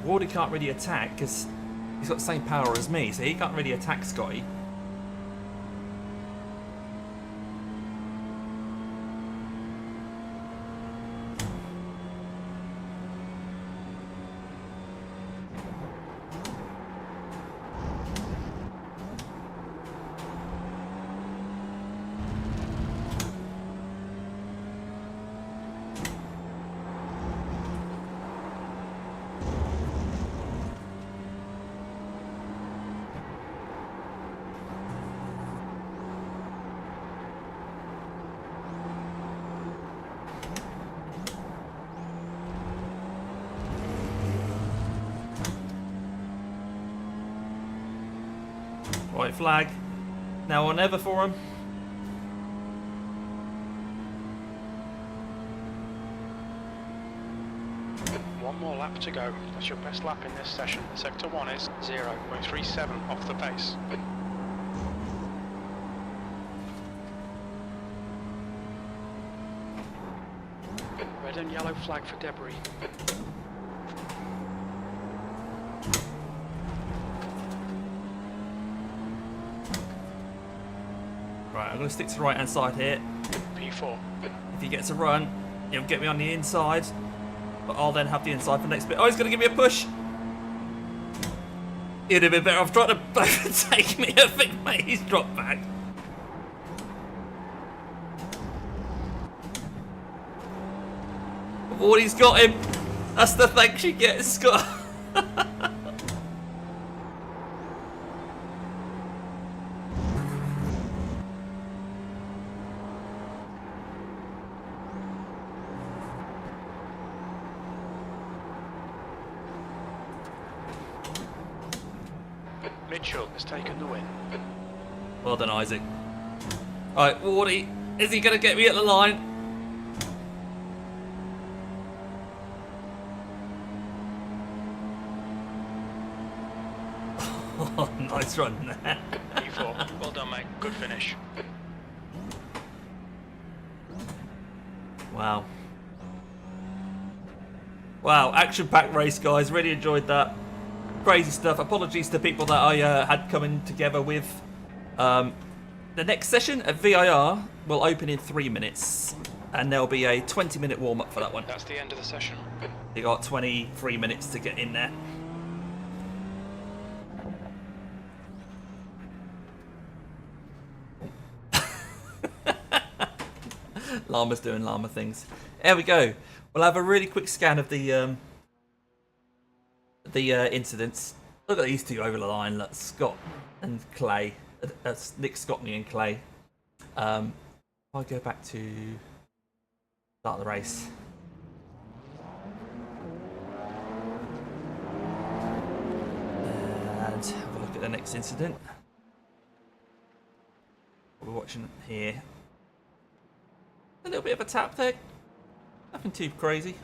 Wardy can't really attack because he's got the same power as me, so he can't really attack Scotty. White flag. Now or never for him. One more lap to go. That's your best lap in this session. Sector 1 is 0.37 off the pace. Red and yellow flag for debris. Right, I'm going to stick to the right hand side here. P4. If he gets a run, he'll get me on the inside. But I'll then have the inside for the next bit. Oh, he's going to give me a push. He'd have been better off trying to overtake me. I think, mate, he's dropped back. Wardy's got him. That's the thanks you get, Scott. Mitchell has taken the win. Well done, Isaac. Alright, Wardy, is he going to get me at the line? Oh, nice run there. E4, well done, mate. Good finish. Wow. Wow, action-packed race, guys. Really enjoyed that. Crazy stuff. Apologies to people that I had coming together with. The next session at VIR will open in 3 minutes. And there'll be a 20-minute warm-up for that one. That's the end of the session. You got 23 minutes to get in there. Llama's doing llama things. There we go. We'll have a really quick scan of the incidents. Look at these two over the line. Look, Scott and Clay. That's Nick, Scottney and Clay. I'll go back to start of the race. And have a look at the next incident. What we're watching here. A little bit of a tap there. Nothing too crazy.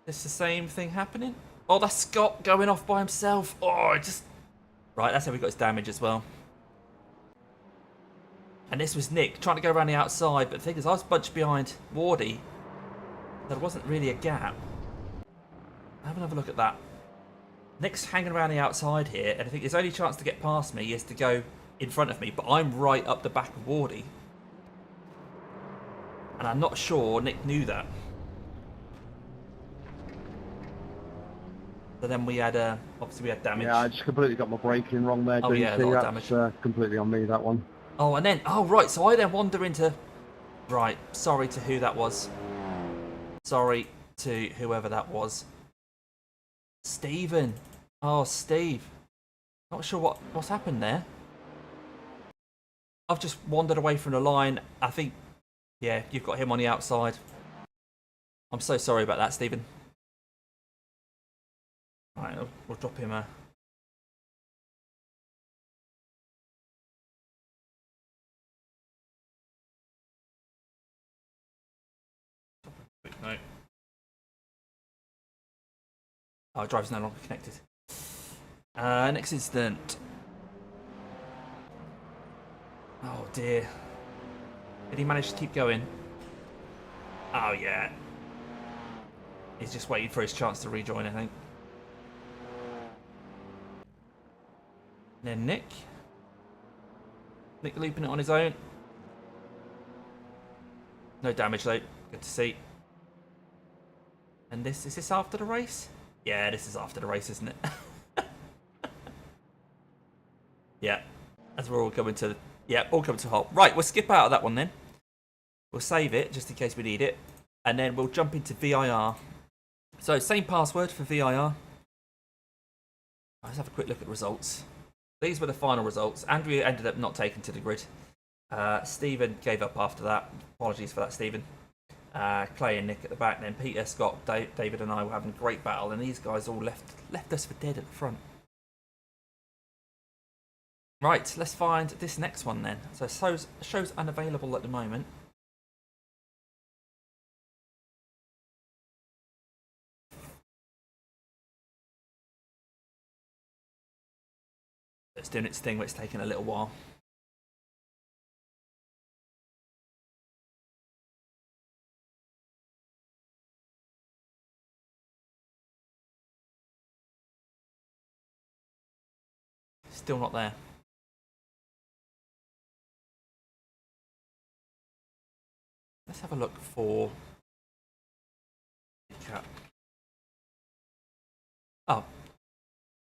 It's the same thing happening. Oh, that's Scott going off by himself. Oh, it just... Right, that's how we got his damage as well. And this was Nick trying to go around the outside, but the thing is, I was bunched behind Wardy. There wasn't really a gap. Have another look at that. Nick's hanging around the outside here, and I think his only chance to get past me is to go in front of me, but I'm right up the back of Wardy. And I'm not sure Nick knew that. So then we had, obviously we had damage. Yeah, I just completely got my braking wrong there. Oh yeah, a lot of That's completely on me, that one. Oh, and then, oh right, so I then wander into... Right, sorry to who that was. Sorry to whoever that was. Stephen. Oh, Steve. Not sure what's happened there. I've just wandered away from the line. I think, yeah, you've got him on the outside. I'm so sorry about that, Stephen. Alright, we'll drop him a... Quick note. Oh, drive's no longer connected. Next incident. Oh dear. Did he manage to keep going? Oh yeah. He's just waiting for his chance to rejoin, I think. And then Nick. Nick looping it on his own. No damage though. Good to see. And is this after the race? Yeah, this is after the race, isn't it? Yeah. As we're all coming to... Yeah, all coming to a halt. Right, we'll skip out of that one then. We'll save it, just in case we need it. And then we'll jump into VIR. So, same password for VIR. Let's have a quick look at the results. These were the final results. Andrea ended up not taken to the grid. Stephen gave up after that. Apologies for that, Stephen. Clay and Nick at the back. Then Peter, Scott, David and I were having a great battle. And these guys all left us for dead at the front. Right, let's find this next one then. So it shows unavailable at the moment. It's doing its thing, but it's taking a little while. Still not there. Let's have a look for handicap. Oh,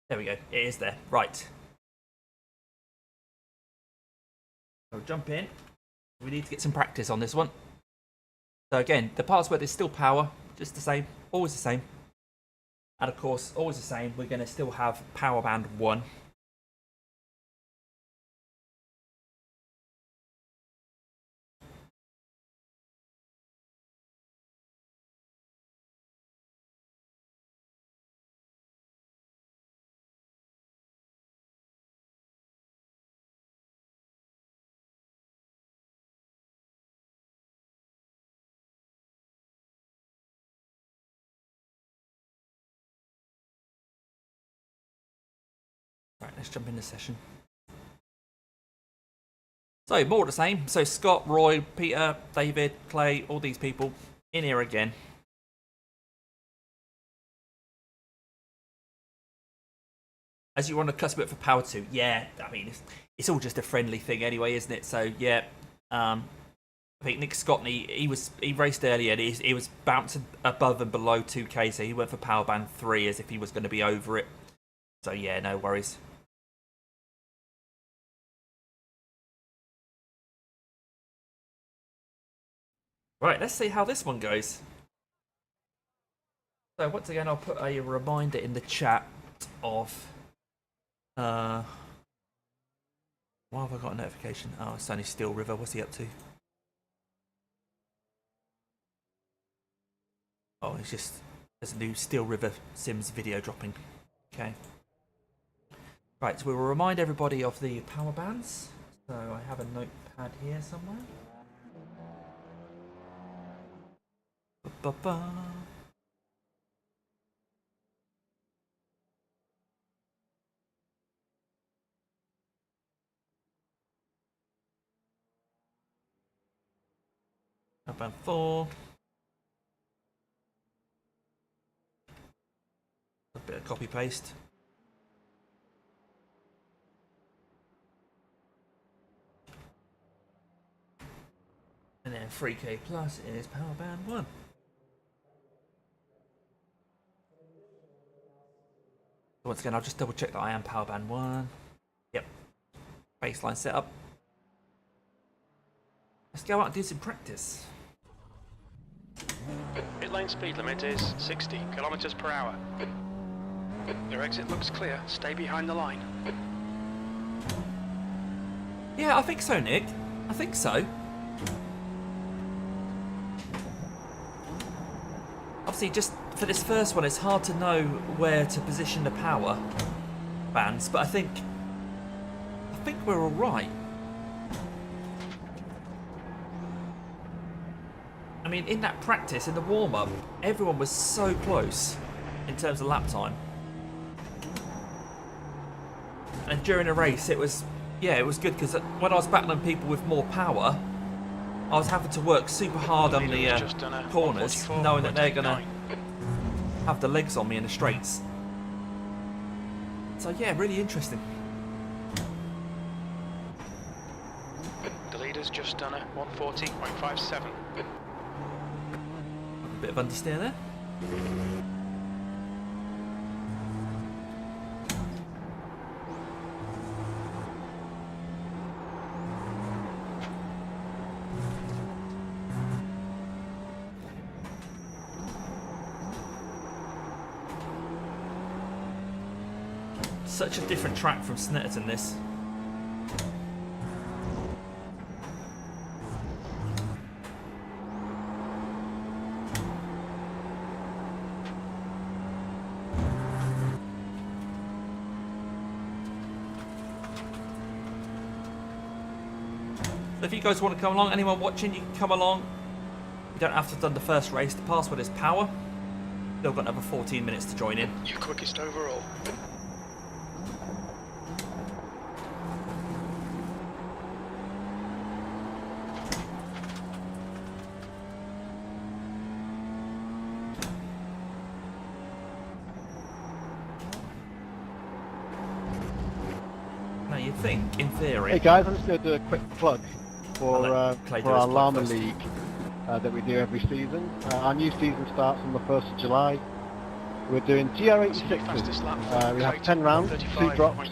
there we go. It is there. Right. So jump in. We need to get some practice on this one. So again, the password is still power, just the same, always the same. And of course, always the same, we're going to still have Power Band 1. Right, let's jump into session. So, more of the same. So, Scott, Roy, Peter, David, Clay, all these people in here again. As you want to custom it for Power 2, yeah, I mean, it's all just a friendly thing anyway, isn't it? So, yeah, I think Nick Scottney, he raced earlier, and he was bouncing above and below 2K, so he went for Power Band 3 as if he was going to be over it. So, yeah, no worries. Right, let's see how this one goes. So once again, I'll put a reminder in the chat of... why have I got a notification? Oh, it's only Steel River. What's he up to? Oh, it's just... There's a new Steel River Sims video dropping. Okay. Right, so we will remind everybody of the power bands. So I have a notepad here somewhere. Ba-ba-ba. Band 4. A bit of copy paste. And then 3K plus is power band 1. Once again, I'll just double check that I am power band 1. Yep. Baseline setup. Let's go out and do some practice. Pit lane speed limit is 60 kilometers per hour. Your exit looks clear. Stay behind the line. Yeah, I think so, Nick. I think so. Obviously, just for this first one, it's hard to know where to position the power bands, but I think we're all right. I mean, in that practice, in the warm-up, everyone was so close in terms of lap time. And during a race, it was good because when I was battling people with more power, I was having to work super hard on the corners, knowing that they're going to have the legs on me in the straights. So yeah, really interesting. The leader's just done a 140.57. A bit of understeer there. Such a different track from Snetterton, this. So if you guys want to come along, anyone watching, you can come along. You don't have to have done the first race. The password is power. Still got another 14 minutes to join in. You're quickest overall. Now you'd think, in theory... Hey guys, I'm just going to do a quick plug for our Llama first. League that we do every season. Our new season starts on the 1st of July. We're doing GR86s. We have 10 rounds, 2 drops,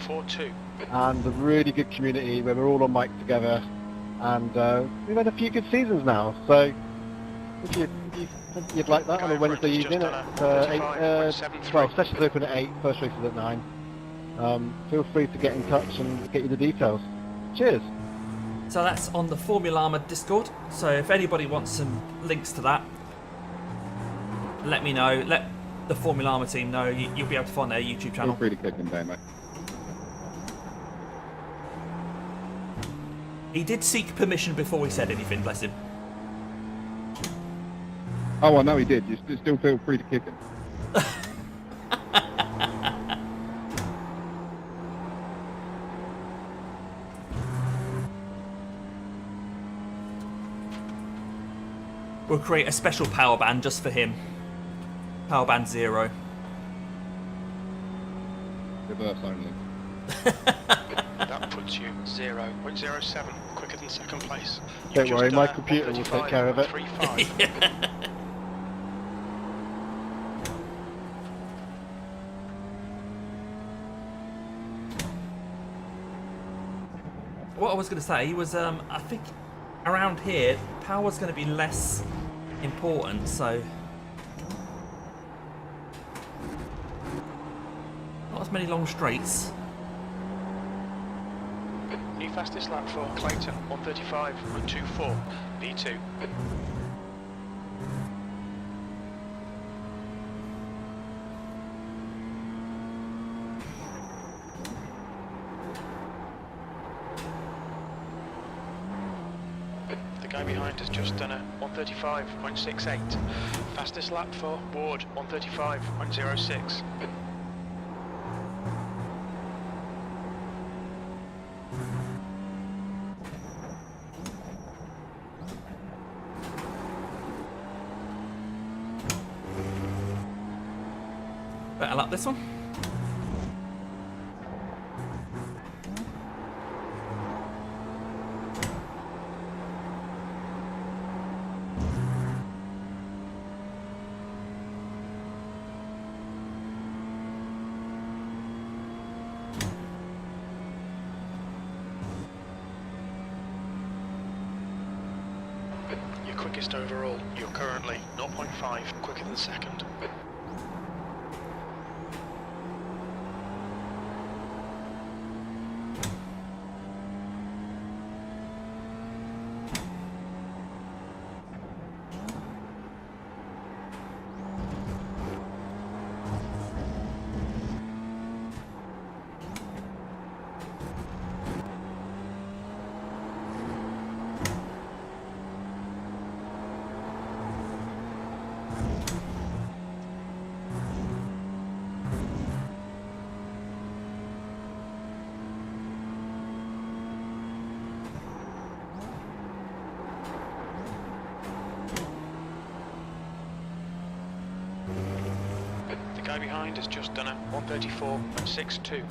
and a really good community where we're all on mic together. And we've had a few good seasons now. So if you you'd like that on a Go for it, Wednesday it's just evening done at a 8, 35.73. well, sessions open at 8, first race is at 9. Feel free to get in touch and get you the details. Cheers! So that's on the Formula Armour Discord. So if anybody wants some links to that, let me know. Let the Formula Armour team know. You'll be able to find their YouTube Feel channel. free to kick him down, mate. He did seek permission before he said anything, bless him. Oh, I know he did. You still feel free to kick him. We'll create a special power band just for him. Power band 0. Reverse only. That puts you 0.07 quicker than second place. Don't worry, my computer will take care of it. 135.35. What I was going to say was, I think around here, power's going to be less important, so not as many long straights. New fastest lap for Clayton, 135.24, V2. The guy behind has just done a 135.68. Fastest lap for Ward, 135.06. Better lap this one. Your quickest overall. You're currently 0.5 quicker than second. The guy behind has just done a 134.62.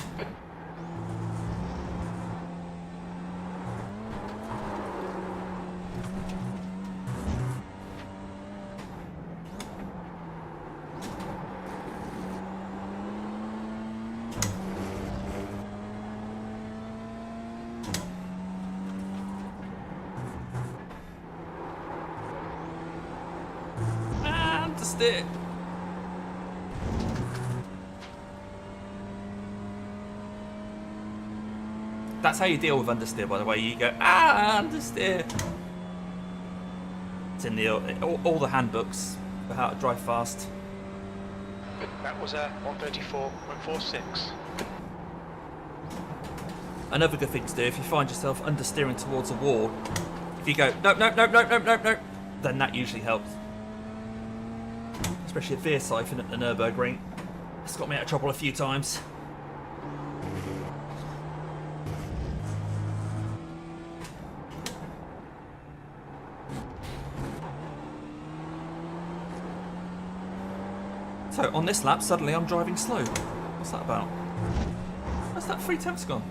And just it. That's how you deal with understeer, by the way. You go, understeer. It's in the all the handbooks for how to drive fast. That was a 134.46. Another good thing to do if you find yourself understeering towards a wall, if you go, nope, nope, nope, nope, nope, nope, nope, then that usually helps. Especially a veer siphon at the Nürburgring. It's got me out of trouble a few times. So on this lap, suddenly I'm driving slow. What's that about? Where's that 3/10 gone?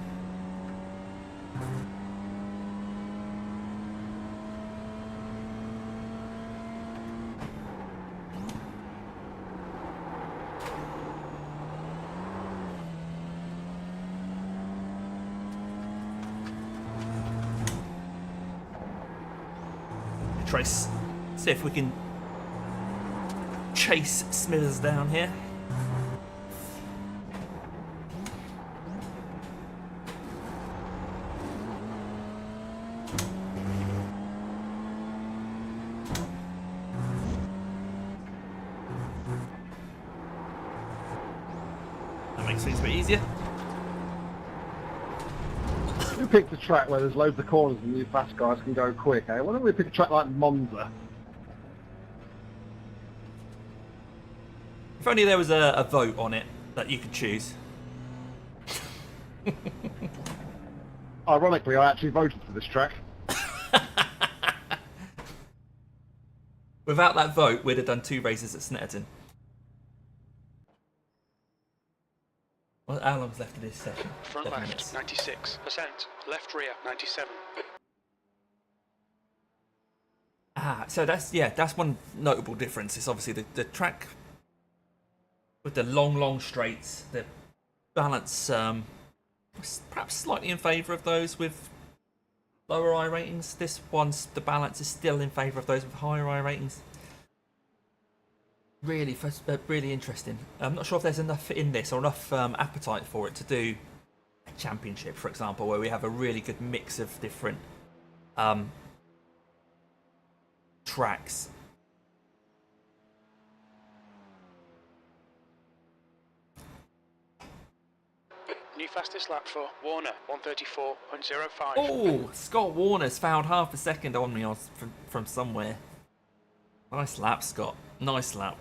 Trace. See if we can chase Smithers down here. That makes things a bit easier. You picked a track where there's loads of corners and you fast guys can go quick, eh? Why don't we pick a track like Monza? If only there was a vote on it that you could choose. Ironically, I actually voted for this track. Without that vote, we'd have done 2 races at Snetterton. Well, how long's left of this session? Front 7 left, minutes. 96%. Left rear, 97. So that's one notable difference. It's obviously the track with the long straights, the balance perhaps slightly in favour of those with lower I ratings. This one's, the balance is still in favour of those with higher I ratings. Really interesting. I'm not sure if there's enough in this or enough appetite for it to do a championship, for example, where we have a really good mix of different tracks. New fastest lap for Warner, 134.05. Oh, Scott Warner's found half a second on me from somewhere. Nice lap, Scott. Nice lap.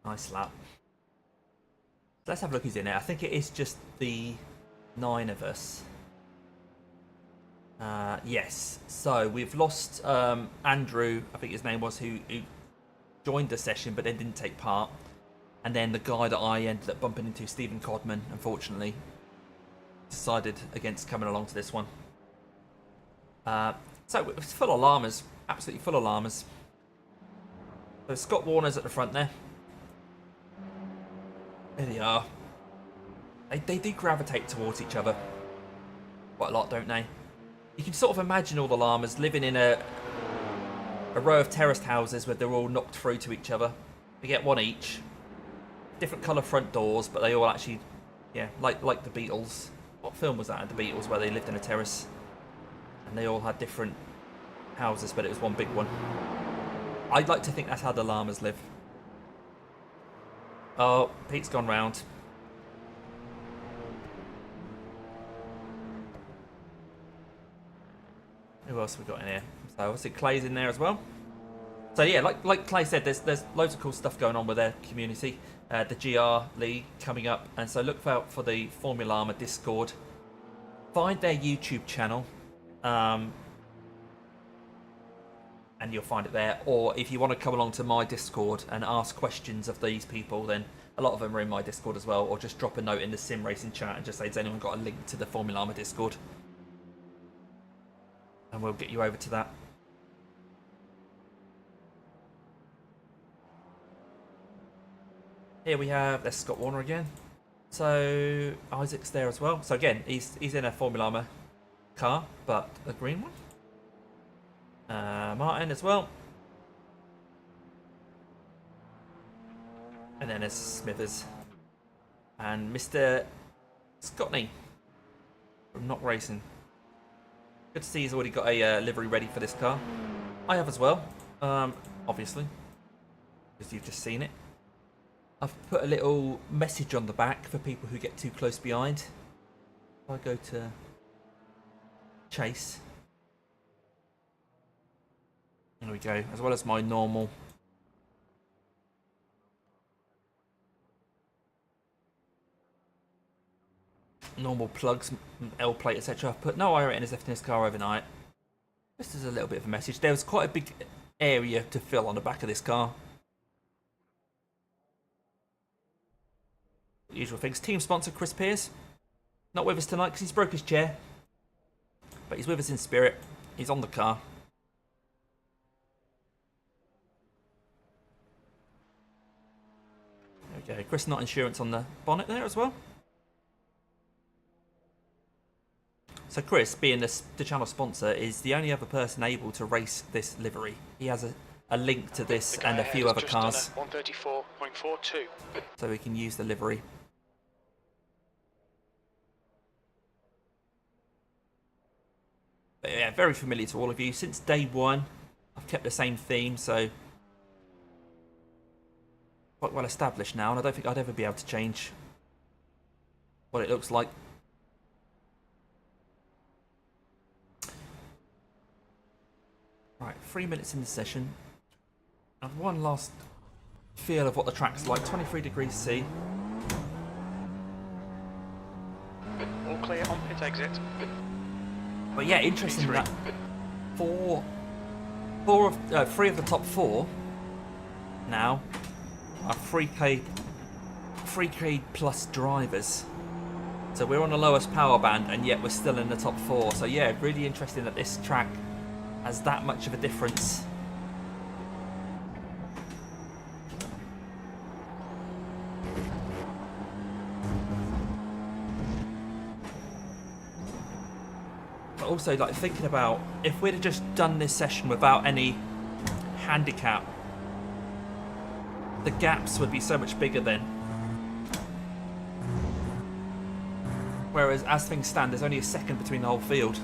Nice lap. Let's have a look who's in it. I think it is just the 9 of us. Yes. So we've lost Andrew, I think his name was, who joined the session but then didn't take part. And then the guy that I ended up bumping into, Stephen Codman, unfortunately, decided against coming along to this one. So it's full of llamas. Absolutely full of llamas. So Scott Warner's at the front there. There they are. They do gravitate towards each other quite a lot, don't they? You can sort of imagine all the llamas living in a row of terraced houses where they're all knocked through to each other. They get one each. Different colour front doors, but they all actually, yeah, like the Beatles. What film was that? The Beatles, where they lived in a terrace and they all had different houses, but it was one big one. I'd like to think that's how the llamas live. Oh, Pete's gone round. Who else have we got in here? So obviously Clay's in there as well. So yeah, like Clay said, there's loads of cool stuff going on with their community. The GR League coming up, and so look out for the Formula Llama Discord. Find their YouTube channel, and you'll find it there. Or if you want to come along to my Discord and ask questions of these people, then a lot of them are in my Discord as well. Or just drop a note in the Sim Racing chat and just say, has anyone got a link to the Formula Llama Discord? And we'll get you over to that. Here we have, there's Scott Warner again. So Isaac's there as well. So again, he's in a Formula Llama car, but a green one. Martin as well. And then there's Smithers. And Mr. Scottney from Not Racing. Good to see he's already got a livery ready for this car. I have as well, obviously, because you've just seen it. I've put a little message on the back for people who get too close behind. If I go to Chase. There we go, as well as my normal plugs, L plate, etc. I've put no iRating is left in this car overnight. Just as a little bit of a message. There was quite a big area to fill on the back of this car. Usual things. Team sponsor Chris Pearce. Not with us tonight because he's broke his chair. But he's with us in spirit. He's on the car. There we go. Chris Not Insurance on the bonnet there as well. So Chris, being the channel sponsor, is the only other person able to race this livery. He has a link to this The guy and a ahead few has other just cars, done a 134.42. so we can use the livery. But yeah, very familiar to all of you. Since day one, I've kept the same theme, so quite well established now, and I don't think I'd ever be able to change what it looks like. Right, 3 minutes in the session. And one last feel of what the track's like. 23 degrees C. All clear on pit exit. But yeah, interesting that three of the top four now are 3K plus drivers. So we're on the lowest power band, and yet we're still in the top four. So yeah, really interesting that this track has that much of a difference. But also, like, thinking about if we'd have just done this session without any handicap, the gaps would be so much bigger then. Whereas as things stand, there's only a second between the whole field.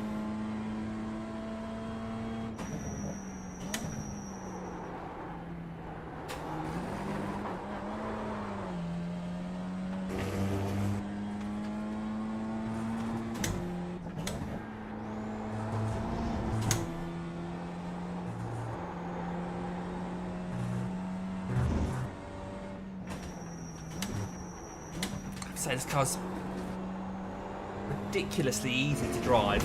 So this car's ridiculously easy to drive.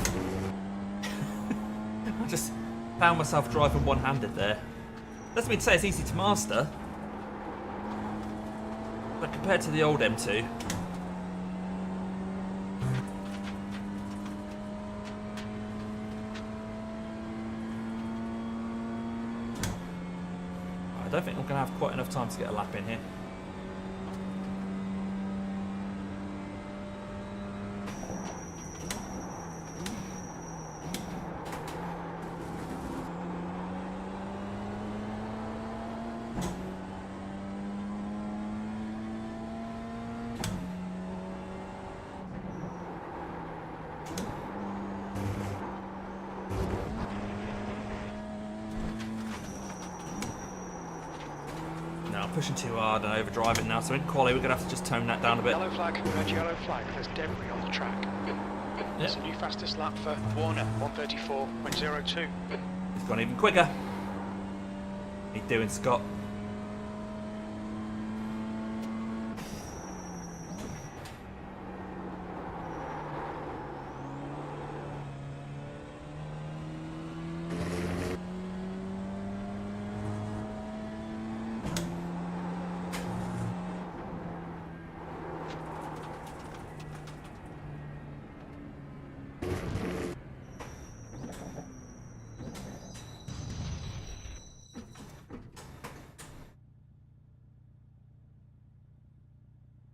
I just found myself driving one-handed there. Doesn't mean to say it's easy to master, but compared to the old M2, I don't think I'm going to have quite enough time to get a lap in here. Pushing too hard and overdriving now, so in quali we're going to have to just tone that down a bit. Yellow flag, red yellow flag, there's debris on the track. It's a new fastest lap for Warner, 134.02. He's gone even quicker. What are you doing, Scott?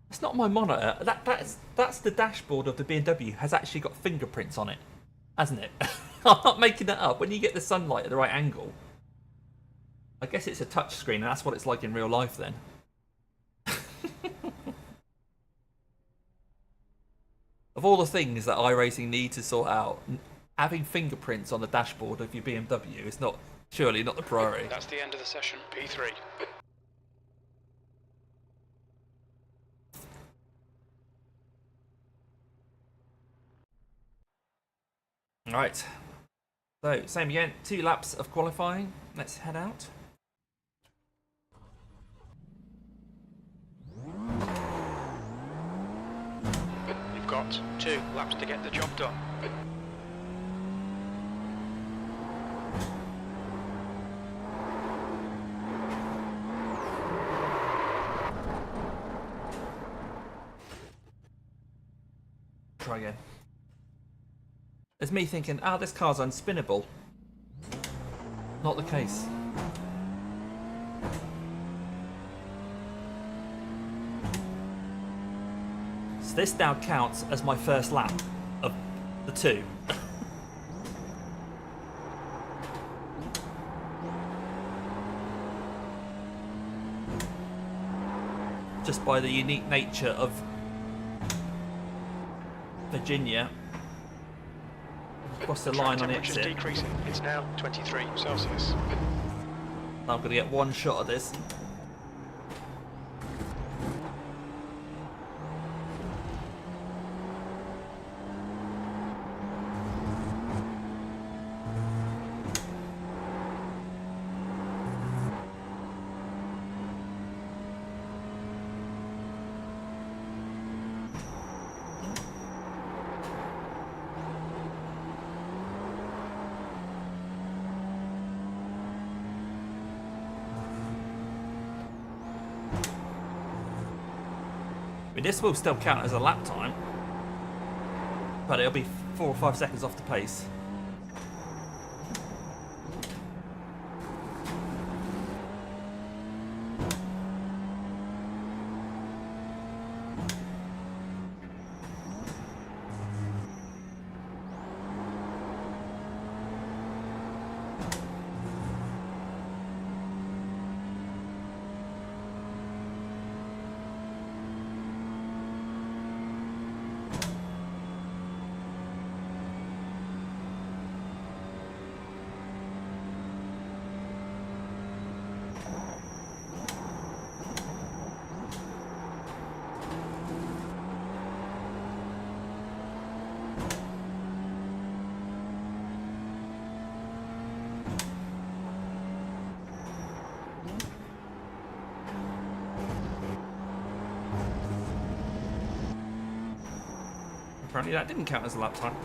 It's not my monitor. That's the dashboard of the BMW has actually got fingerprints on it, hasn't it? I'm not making that up. When you get the sunlight at the right angle, I guess it's a touch screen, and that's what it's like in real life then. Of all the things that iRacing need to sort out, having fingerprints on the dashboard of your BMW is surely not the priority. That's the end of the session, P3. Right, so same again, 2 laps of qualifying. Let's head out. You've got 2 laps to get the job done. Try again. There's me thinking, this car's unspinnable. Not the case. So this now counts as my first lap of the 2. just by the unique nature of Virginia. Cross the line on Temperature's exit. decreasing. It's now 23 Celsius. I'm going to get one shot of this. I mean, this will still count as a lap time, but it'll be 4 or 5 seconds off the pace. Apparently that didn't count as a lap time.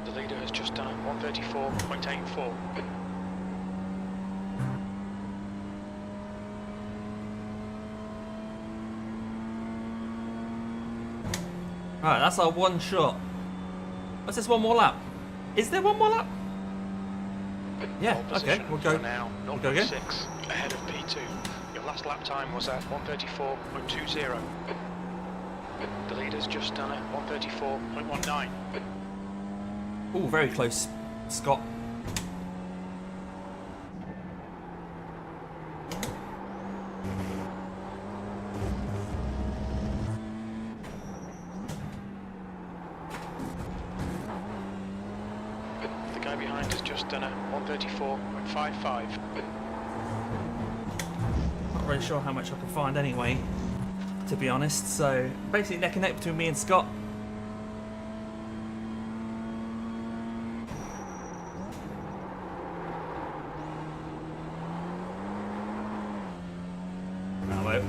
The leader has just done a 134.84. Alright, that's our one shot. What's this, one more lap? Is there one more lap? Yeah, Pole okay, position we'll go. now We'll go again. 0.6 ahead of P2. Your last lap time was at 134.20. The leader's just done a 134.19. Oh, very close, Scott. The guy behind has just done a 134.55. Not really sure how much I can find anyway, to be honest. So basically neck and neck between me and Scott.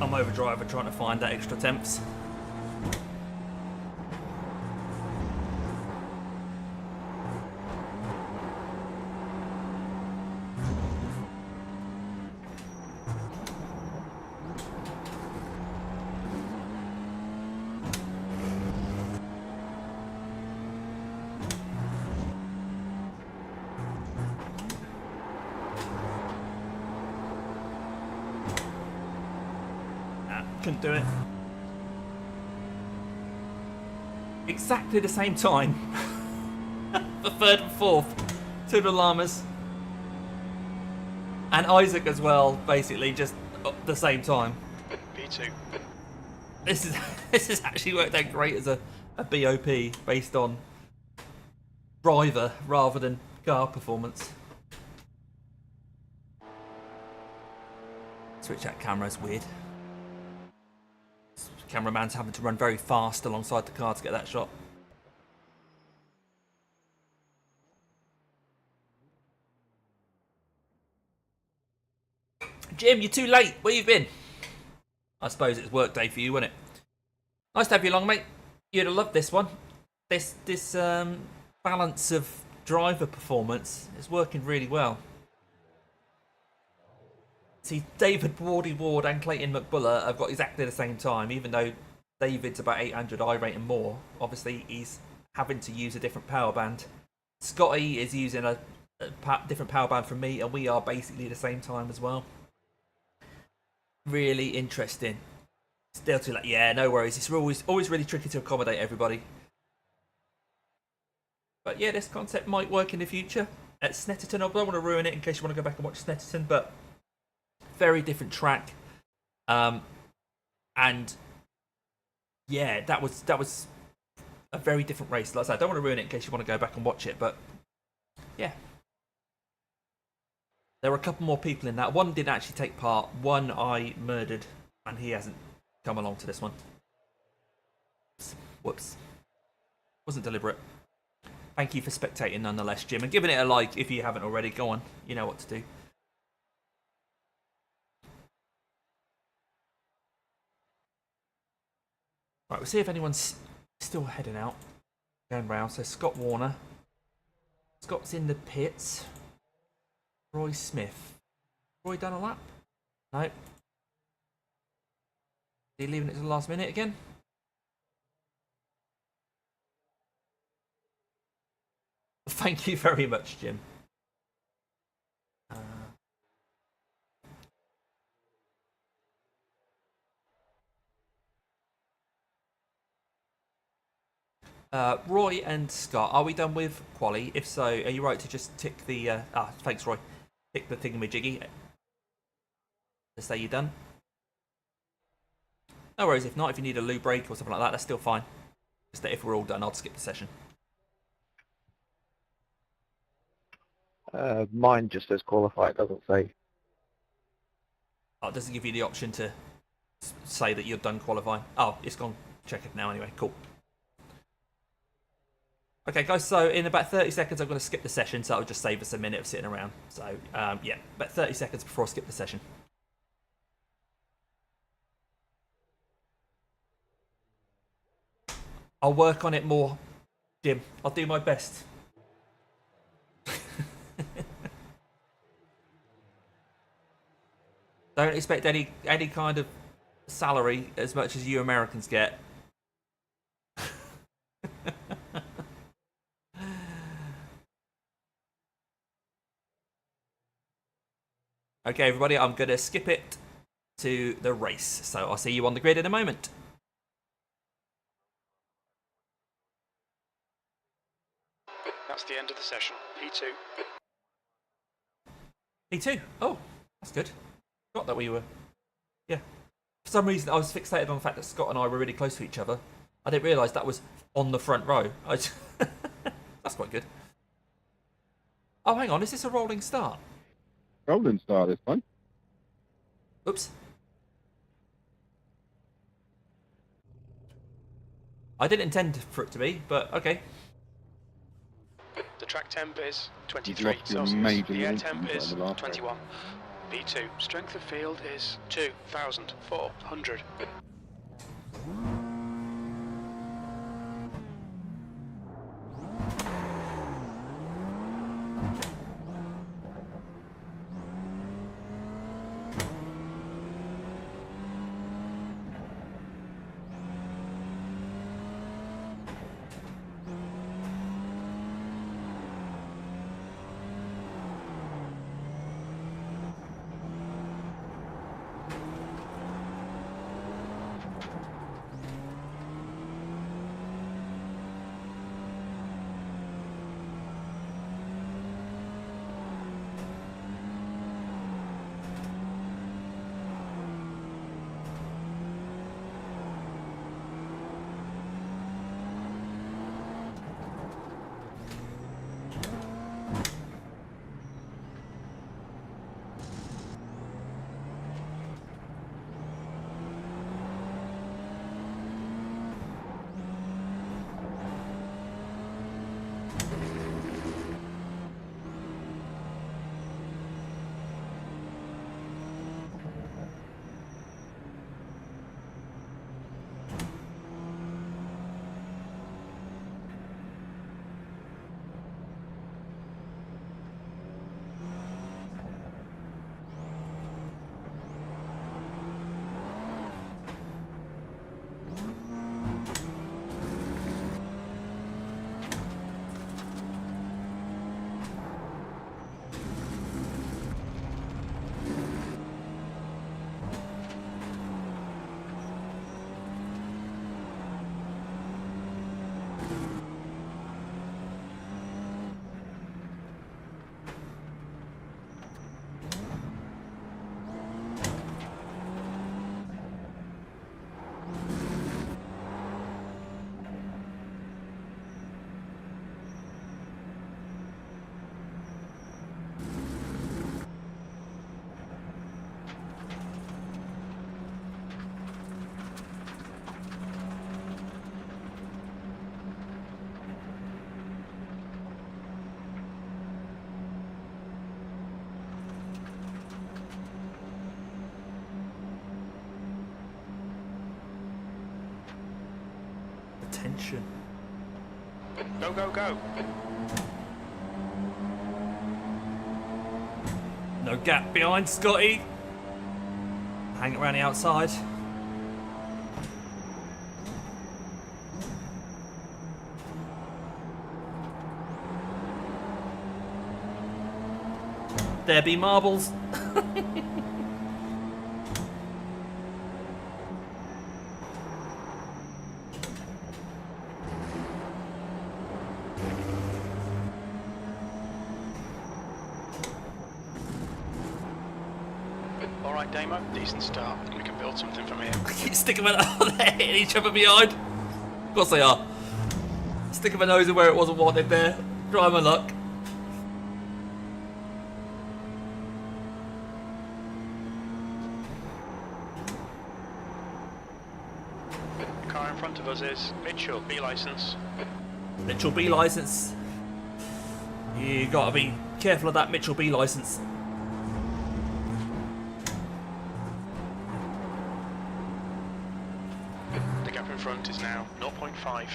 I'm overdriver trying to find that extra temps. Couldn't do it. Exactly the same time. The third and fourth. Two of the llamas. And Isaac as well, basically just at the same time. P2. This has actually worked out great as a BOP based on driver rather than car performance. Switch that camera, it's weird. Cameraman's having to run very fast alongside the car to get that shot. Jim, you're too late. Where you been? I suppose it's work day for you, wasn't it? Nice to have you along, mate. You'd have loved this one. This balance of driver performance is working really well. See, David Wardy Ward and Clayton McBuller have got exactly the same time, even though David's about 800 iRating more. Obviously, he's having to use a different power band. Scotty is using a different power band from me, and we are basically the same time as well. Really interesting. Still too late. Yeah, no worries. It's always really tricky to accommodate everybody. But yeah, this concept might work in the future. At Snetterton, I don't want to ruin it in case you want to go back and watch Snetterton, but very different track. And yeah, that was a very different race. Like I said, I don't want to ruin it in case you want to go back and watch it, but yeah. There were a couple more people in that. One didn't actually take part. One I murdered, and he hasn't come along to this one. Whoops. Wasn't deliberate. Thank you for spectating nonetheless, Jim, and giving it a like if you haven't already. Go on. You know what to do. Right, we'll see if anyone's still heading out. Going round. So Scott Warner. Scott's in the pits. Roy Smith. Roy done a lap? No. Is he leaving it to the last minute again? Thank you very much, Jim. Roy and Scott, are we done with quali? If so, are you right to just tick the... thanks, Roy. Tick the thingamajiggy to say you're done. No worries, if not, if you need a loo break or something like that, that's still fine. Just that if we're all done, I'll skip the session. Mine just says qualify, it doesn't say. Oh, it doesn't give you the option to say that you're done qualifying. Oh, it's gone. Check it now anyway. Cool. Okay, guys, so in about 30 seconds, I'm going to skip the session, so it'll just save us a minute of sitting around. So, yeah, about 30 seconds before I skip the session. I'll work on it more, Jim. I'll do my best. Don't expect any kind of salary as much as you Americans get. Okay, everybody, I'm going to skip it to the race. So I'll see you on the grid in a moment. That's the end of the session. P2. P2. Oh, that's good. Forgot that we were... Yeah. For some reason, I was fixated on the fact that Scott and I were really close to each other. I didn't realise that was on the front row. That's quite good. Oh, hang on. Is this a rolling start? Rolling start this one. Oops. I didn't intend for it to be, but okay. The track temp is 23 You've lost your Celsius. major The air link temp in is the last 21. V2. Strength of field is 2,400. suspension. Go, go, go. No gap behind Scotty. Hang around the outside. There be marbles. Alright, Damo, decent start. We can build something from here. Keep sticking my nose. They're hitting each other behind. Of course they are. Sticking my nose in where it wasn't wanted there. Try my luck. The car in front of us is Mitchell, B licence. Mitchell B licence. You gotta be careful of that Mitchell B licence. The gap in front is now 0.5.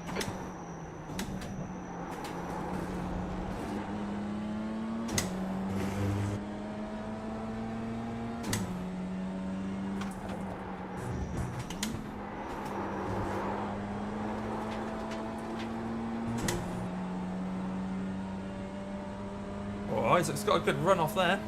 Oh, Isaac's got a good run off there.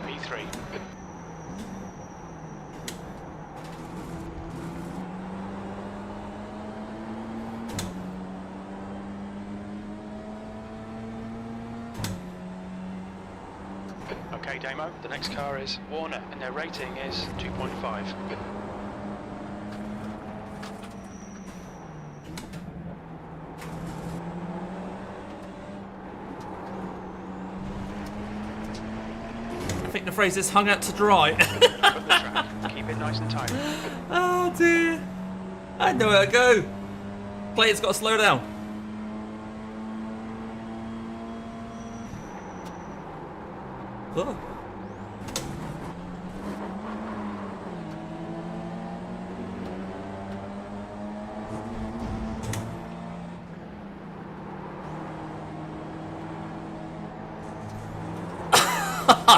P3. Okay, Damo, the next car is Warner, and their rating is 2.5. I think the phrase is hung out to dry. Put the track, keep it nice and tight. Oh dear. I know where to go. Clayton's got to slow down. Oh.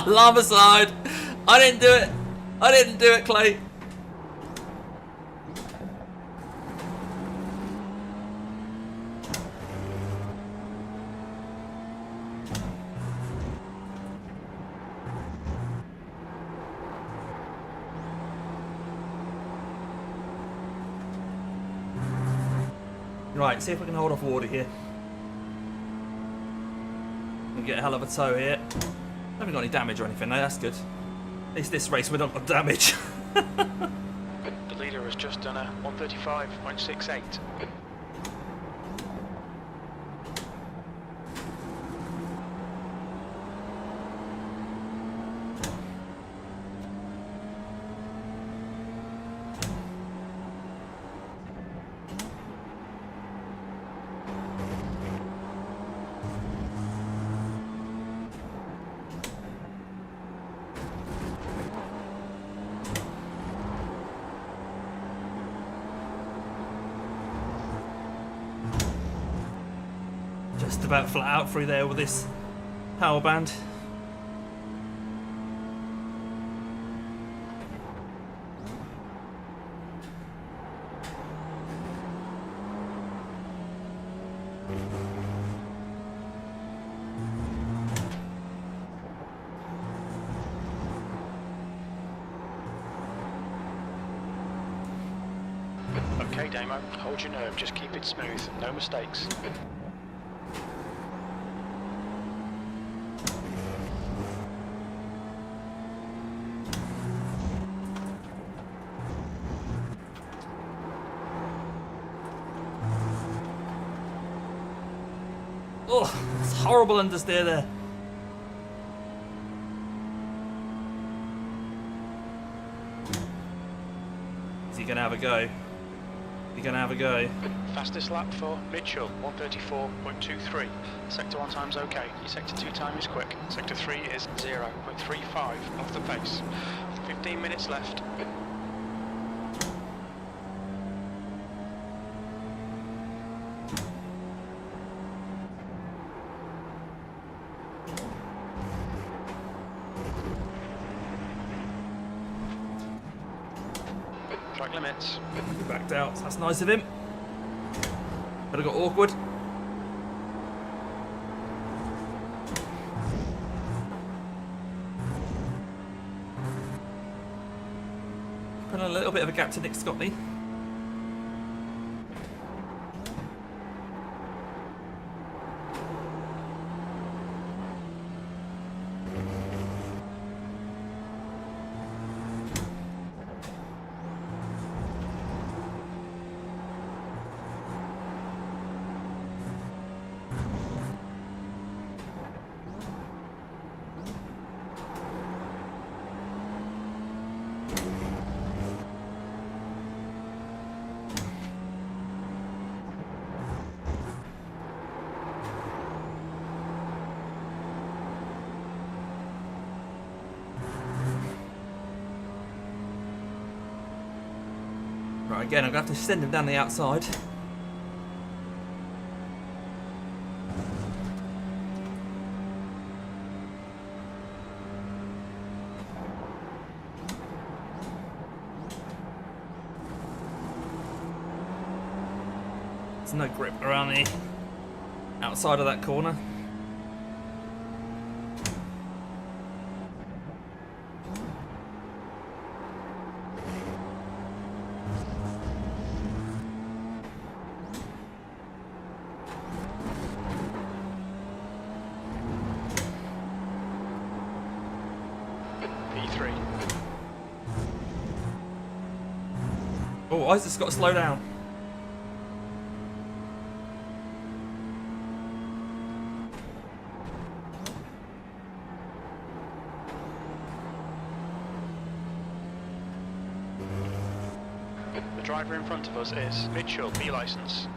Lava side. I didn't do it. I didn't do it, Clay. Right, see if we can hold off water here. We get a hell of a tow here. Haven't got any damage or anything, no, that's good. At least this race we don't got damage. The leader has just done a 135.68. Just about flat out through there with this power band. Okay, Damo, hold your nerve, just keep it smooth, no mistakes. Oh, it's horrible understeer there. Is he going to have a go? You're going to have a go. Fastest lap for Mitchell, 134.23. Sector 1 time's okay. Your sector 2 time is quick. Sector 3 is 0.35 off the pace. 15 minutes left. Track limits. He backed out. That's nice of him. But it got awkward. Put a little bit of a gap to Nick Scotty. Right, again, I'm going to have to send him down the outside. There's no grip around the outside of that corner. P3. Oh, Isaac's got to slow down. The driver in front of us is Mitchell, B licence.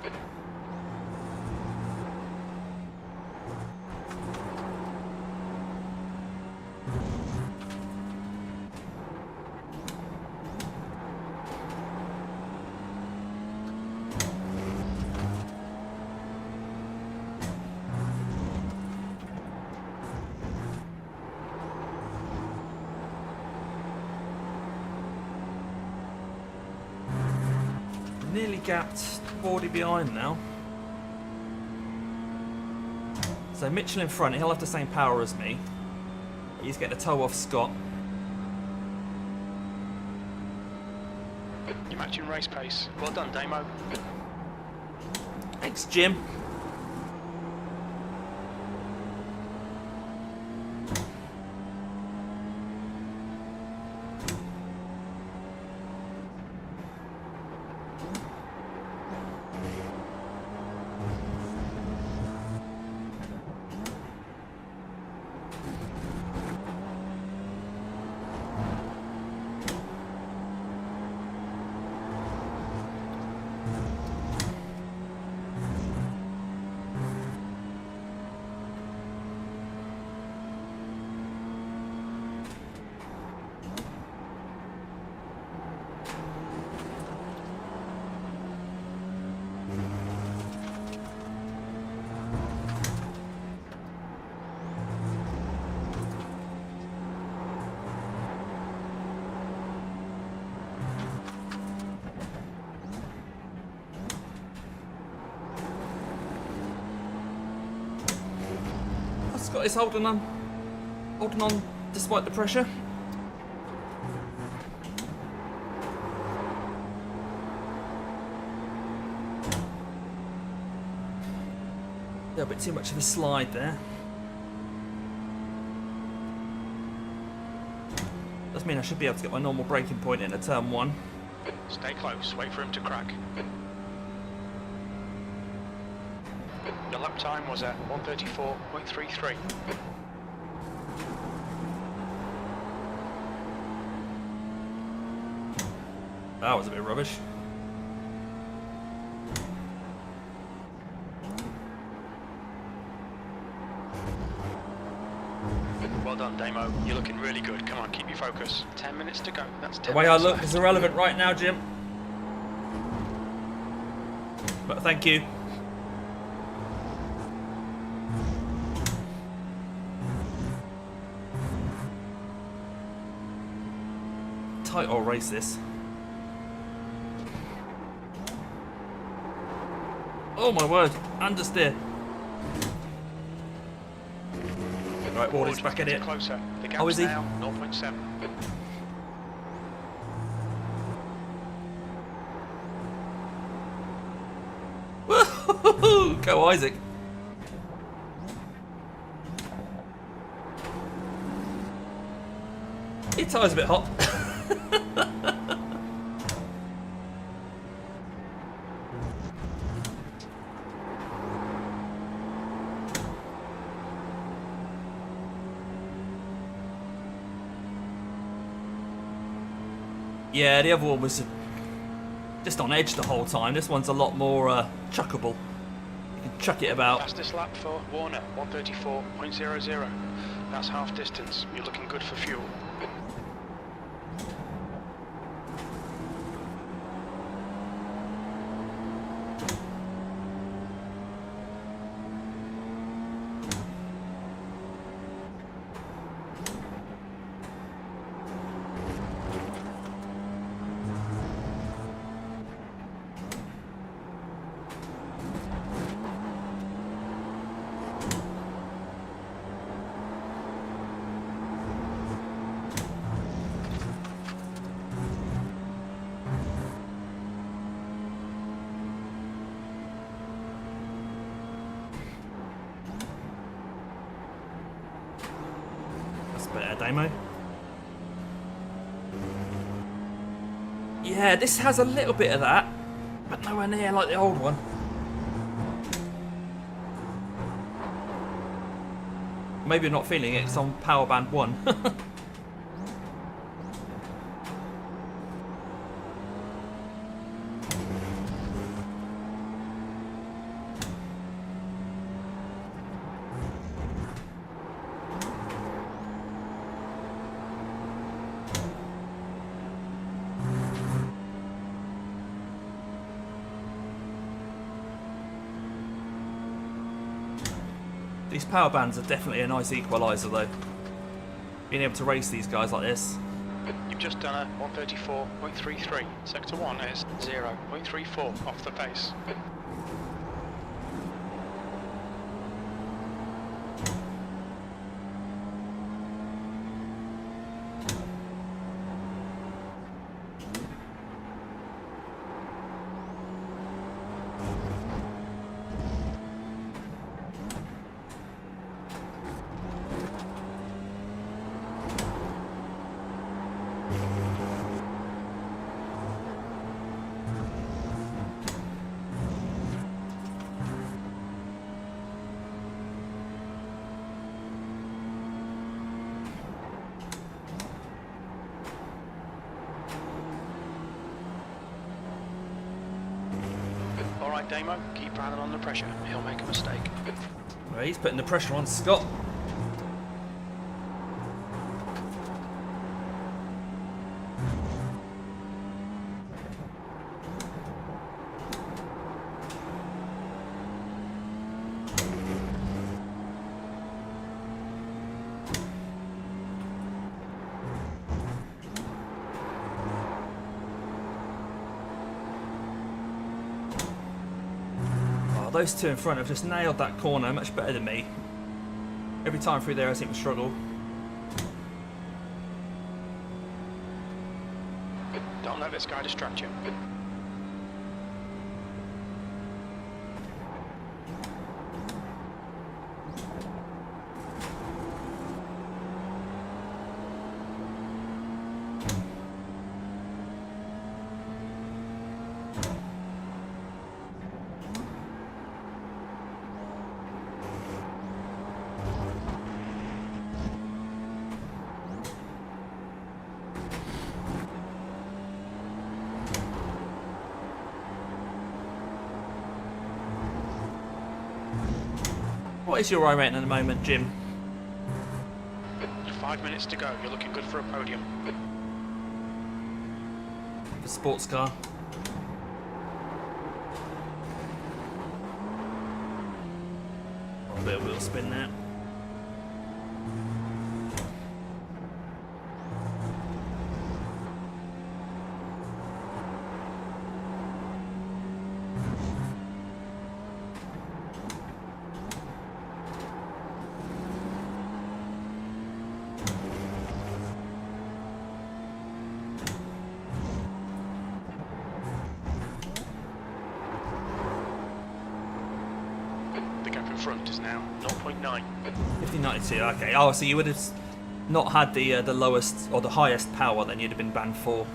Nearly gapped 40 behind now. So Mitchell in front, he'll have the same power as me. He's getting a toe off Scott. You're matching race pace. Well done, Damo. Thanks, Jim. Scott is holding on despite the pressure. A little bit too much of a slide there. Does mean I should be able to get my normal braking point in at turn 1. Stay close, wait for him to crack. Your lap time was at 134.33. That was a bit rubbish. on, Damo. You're looking really good. Come on, keep your focus. 10 minutes to go. That's 10 The way I minutes look left. is irrelevant right now, Jim. But thank you. Tight old race this. Oh my word, understeer. Right, Wardy's back in it. Closer. The gap's Oh, is he? now 0.7. Woo-hoo-hoo-hoo! Go Isaac. Your tyre's a bit hot. Yeah, the other one was just on edge the whole time. This one's a lot more chuckable. You can chuck it about. Fastest lap for Warner, 134.00. That's half distance. You're looking good for fuel. Better demo. Yeah, this has a little bit of that, but nowhere near like the old one. Maybe I'm not feeling it, it's on power band 1. These power bands are definitely a nice equaliser though. Being able to race these guys like this. You've just done a 134.33. Sector 1 is 0.34 off the pace. Alright, Damo, keep Brandon under pressure. He'll make a mistake. Well, he's putting the pressure on Scott. Those two in front have just nailed that corner much better than me. Every time through there I seem to struggle. Don't let this guy distract you. What is your iRating at the moment, Jim? 5 minutes to go. You're looking good for a podium. The sports car. A bit of wheel spin there. Front is now 0.9. 1592, okay. Oh, so you would have not had the lowest or the highest power, then you'd have been banned 4.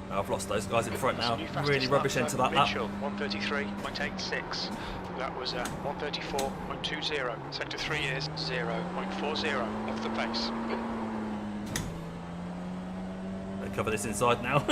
I've lost those guys in front now. Really rubbish into that lap. Mitchell, 133.86. That was 134.20. Sector 3 is 0.40 off the pace. They cover this inside now.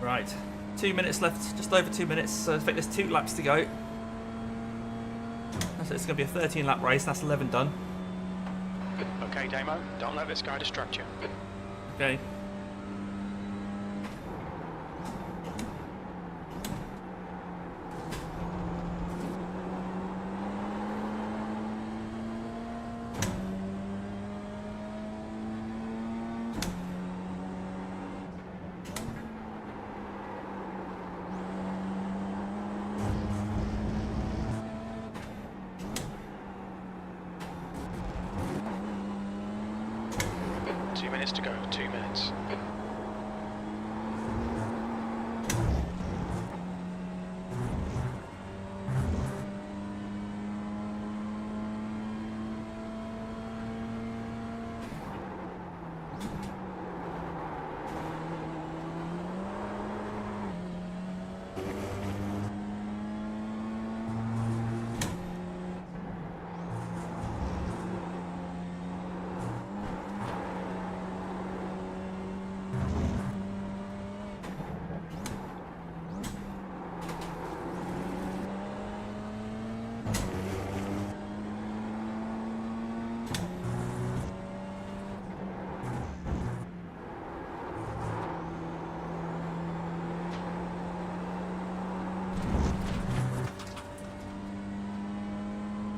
Right, 2 minutes left, just over 2 minutes, so I think there's 2 laps to go. So it's going to be a 13 lap race, that's 11 done. Okay, Damo, don't let this guy distract you. Okay. To go, 2 minutes.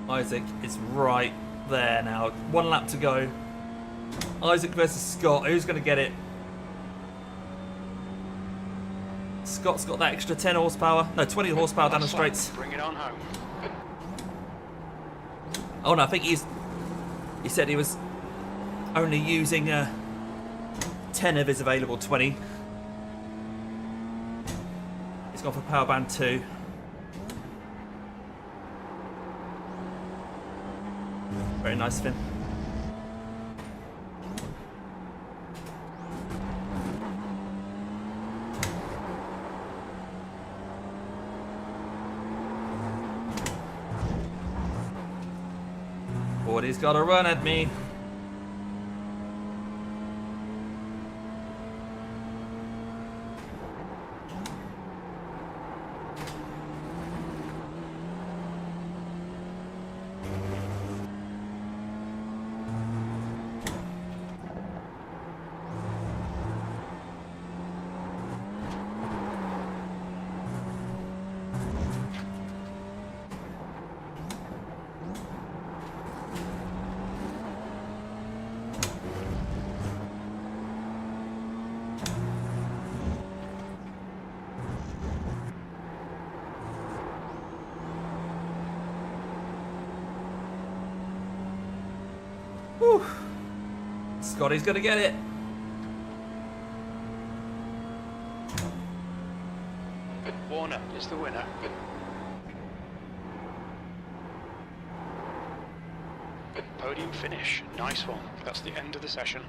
Isaac is right there now. 1 lap to go. Isaac versus Scott. Who's going to get it? Scott's got that extra 10 horsepower. No, 20 horsepower down the straights. Bring it on home. Oh no, I think he said he was only using 10 of his available 20. He's gone for power band 2. Very nice of him. Forty's got to run at me. Whew. Scotty's gonna get it. Warner is the winner. Podium finish. Nice one. That's the end of the session.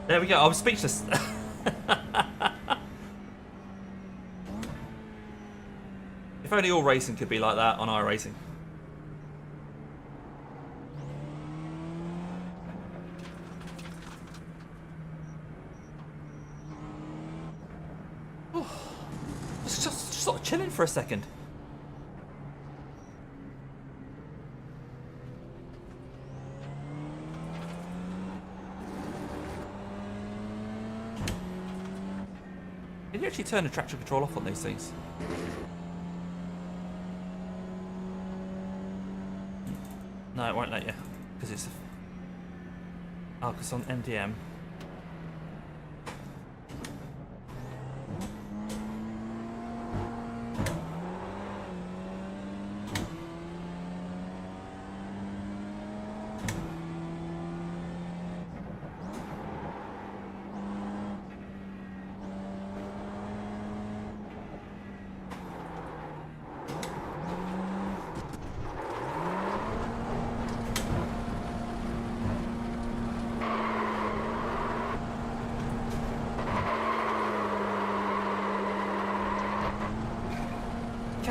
There we go. I'm speechless. If only all racing could be like that on iRacing. Just sort of chilling for a second. Can you actually turn the traction control off on these things? No, it won't let you because it's. Oh, because on MDM.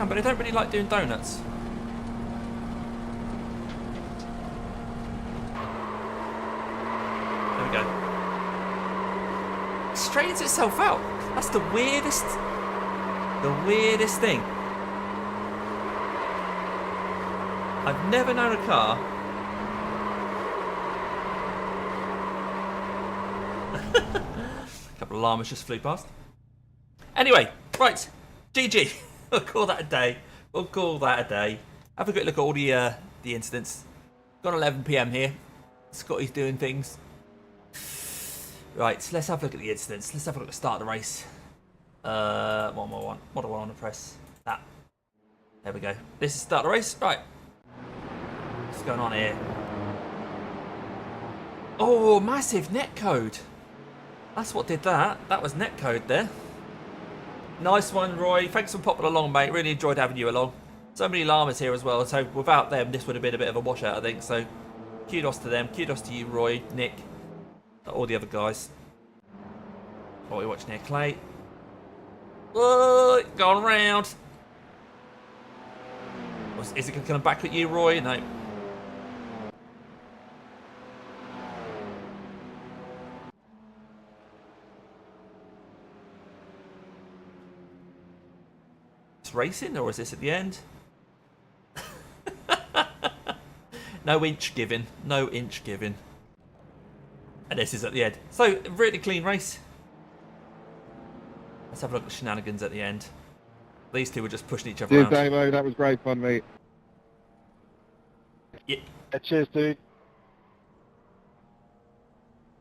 But I don't really like doing donuts. There we go. It straightens itself out. That's the weirdest thing. I've never known a car a couple of llamas just flew past. Anyway, right, GG. We'll call that a day. We'll call that a day. Have a quick look at all the incidents. Got 11 PM here. Scotty's doing things. Right, so let's have a look at the incidents. Let's have a look at the start of the race. One more one. What do I want to press? That. There we go. This is the start of the race. Right. What's going on here? Oh, massive netcode. That's what did that. That was netcode there. Nice one, Roy. Thanks for popping along, mate. Really enjoyed having you along. So many llamas here as well. So without them, this would have been a bit of a washout, I think. So kudos to them. Kudos to you, Roy, Nick, all the other guys. What are we watching here? Clay. Oh, going round. Is it going to come back at you, Roy? No. Racing, or is this at the end? No inch given. No inch given. And this is at the end. So, really clean race. Let's have a look at shenanigans at the end. These two were just pushing each other Cheers, around. Davo. That was great fun, mate. Yeah, Cheers, dude.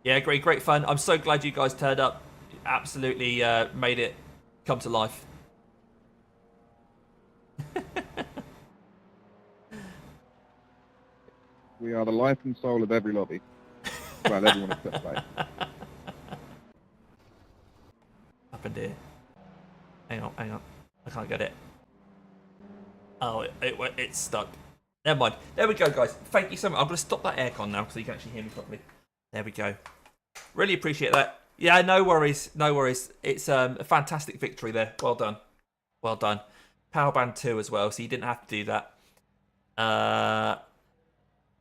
yeah, great fun. I'm so glad you guys turned up. Absolutely made it come to life. We are the life and soul of every lobby. Well, everyone except play. Happened here. Hang on. I can't get it. Oh, it's stuck. Never mind. There we go, guys. Thank you so much. I'm going to stop that aircon now so you can actually hear me properly. There we go. Really appreciate that. Yeah, no worries. No worries. It's a fantastic victory there. Well done. Well done. Power Band 2 as well, so you didn't have to do that.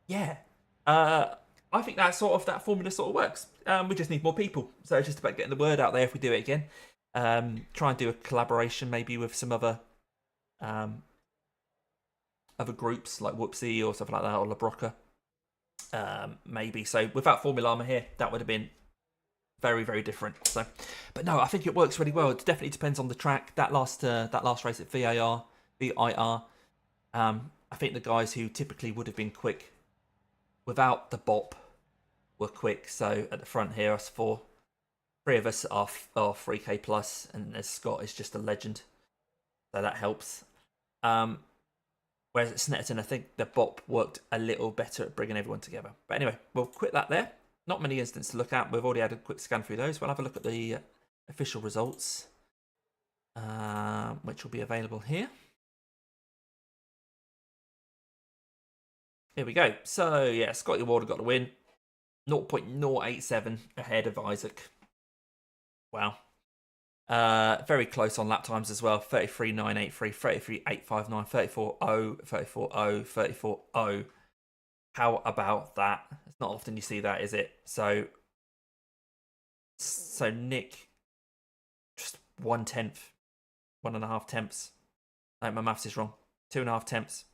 Yeah. I think that formula sort of works. We just need more people. So it's just about getting the word out there if we do it again. Try and do a collaboration maybe with some other groups like Whoopsie or something like that, or LaBroca. Maybe. So without Formula Armor here, that would have been very, very different. So, but no, I think it works really well. It definitely depends on the track. That last race at VIR, I think the guys who typically would have been quick without the bop were quick. So at the front here, us four 3 of us are 3K plus, and as Scott is just a legend, so that helps. Whereas at Snetterton, I think the bot worked a little better at bringing everyone together. But anyway, we'll quit that there. Not many incidents to look at. We've already had a quick scan through those. We'll have a look at the official results, which will be available here. Here we go. So, yeah, Scotty Warder got the win. 0.087 ahead of Isaac. Wow. Very close on lap times as well. 33.983, 33.859, 34.0, 34.0, 34.0. How about that? It's not often you see that, is it? So Nick, just 1/10, 1.5 tenths. No, my maths is wrong. 2.5 tenths.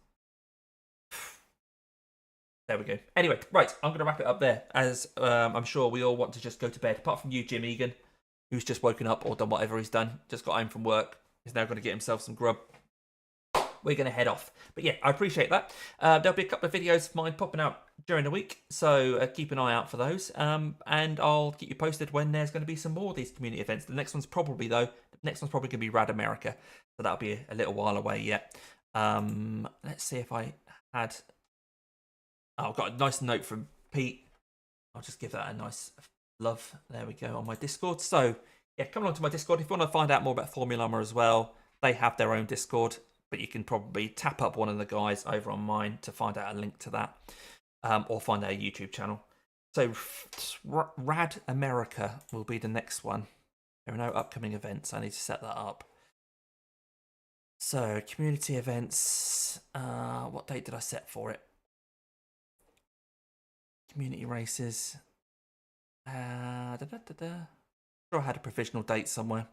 There we go. Anyway, right, I'm going to wrap it up there, as I'm sure we all want to just go to bed, apart from you, Jim Egan, who's just woken up or done whatever he's done, just got home from work. He's now going to get himself some grub. We're going to head off. But yeah, I appreciate that. There'll be a couple of videos of mine popping out during the week, so keep an eye out for those. And I'll keep you posted when there's going to be some more of these community events. The next one's probably going to be Rad America, so that'll be a little while away yet. Let's see if I had... Oh, I've got a nice note from Pete. I'll just give that a nice love. There we go, on my Discord. So, yeah, come along to my Discord. If you want to find out more about Formula as well, they have their own Discord, but you can probably tap up one of the guys over on mine to find out a link to that, or find our YouTube channel. So, Rad America will be the next one. There are no upcoming events. I need to set that up. So, community events. What date did I set for it? Community races. Sure, I had a provisional date somewhere.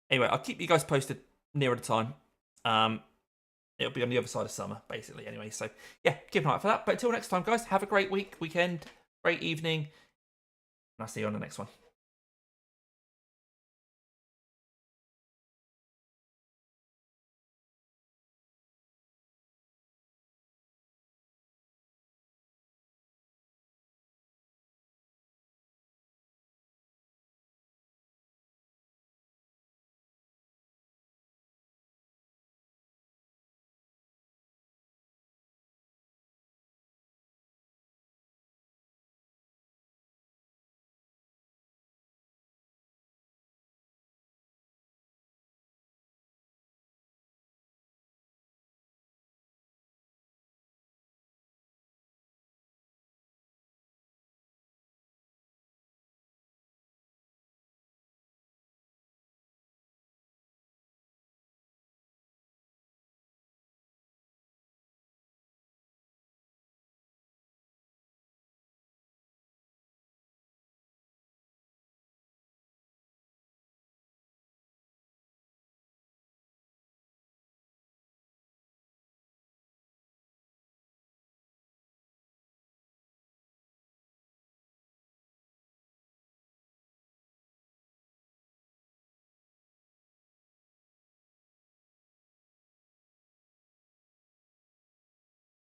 Anyway, I'll keep you guys posted nearer the time. It'll be on the other side of summer, basically, anyway. So, yeah, keep an eye out for that. But until next time, guys, have a great week, weekend, great evening. And I'll see you on the next one.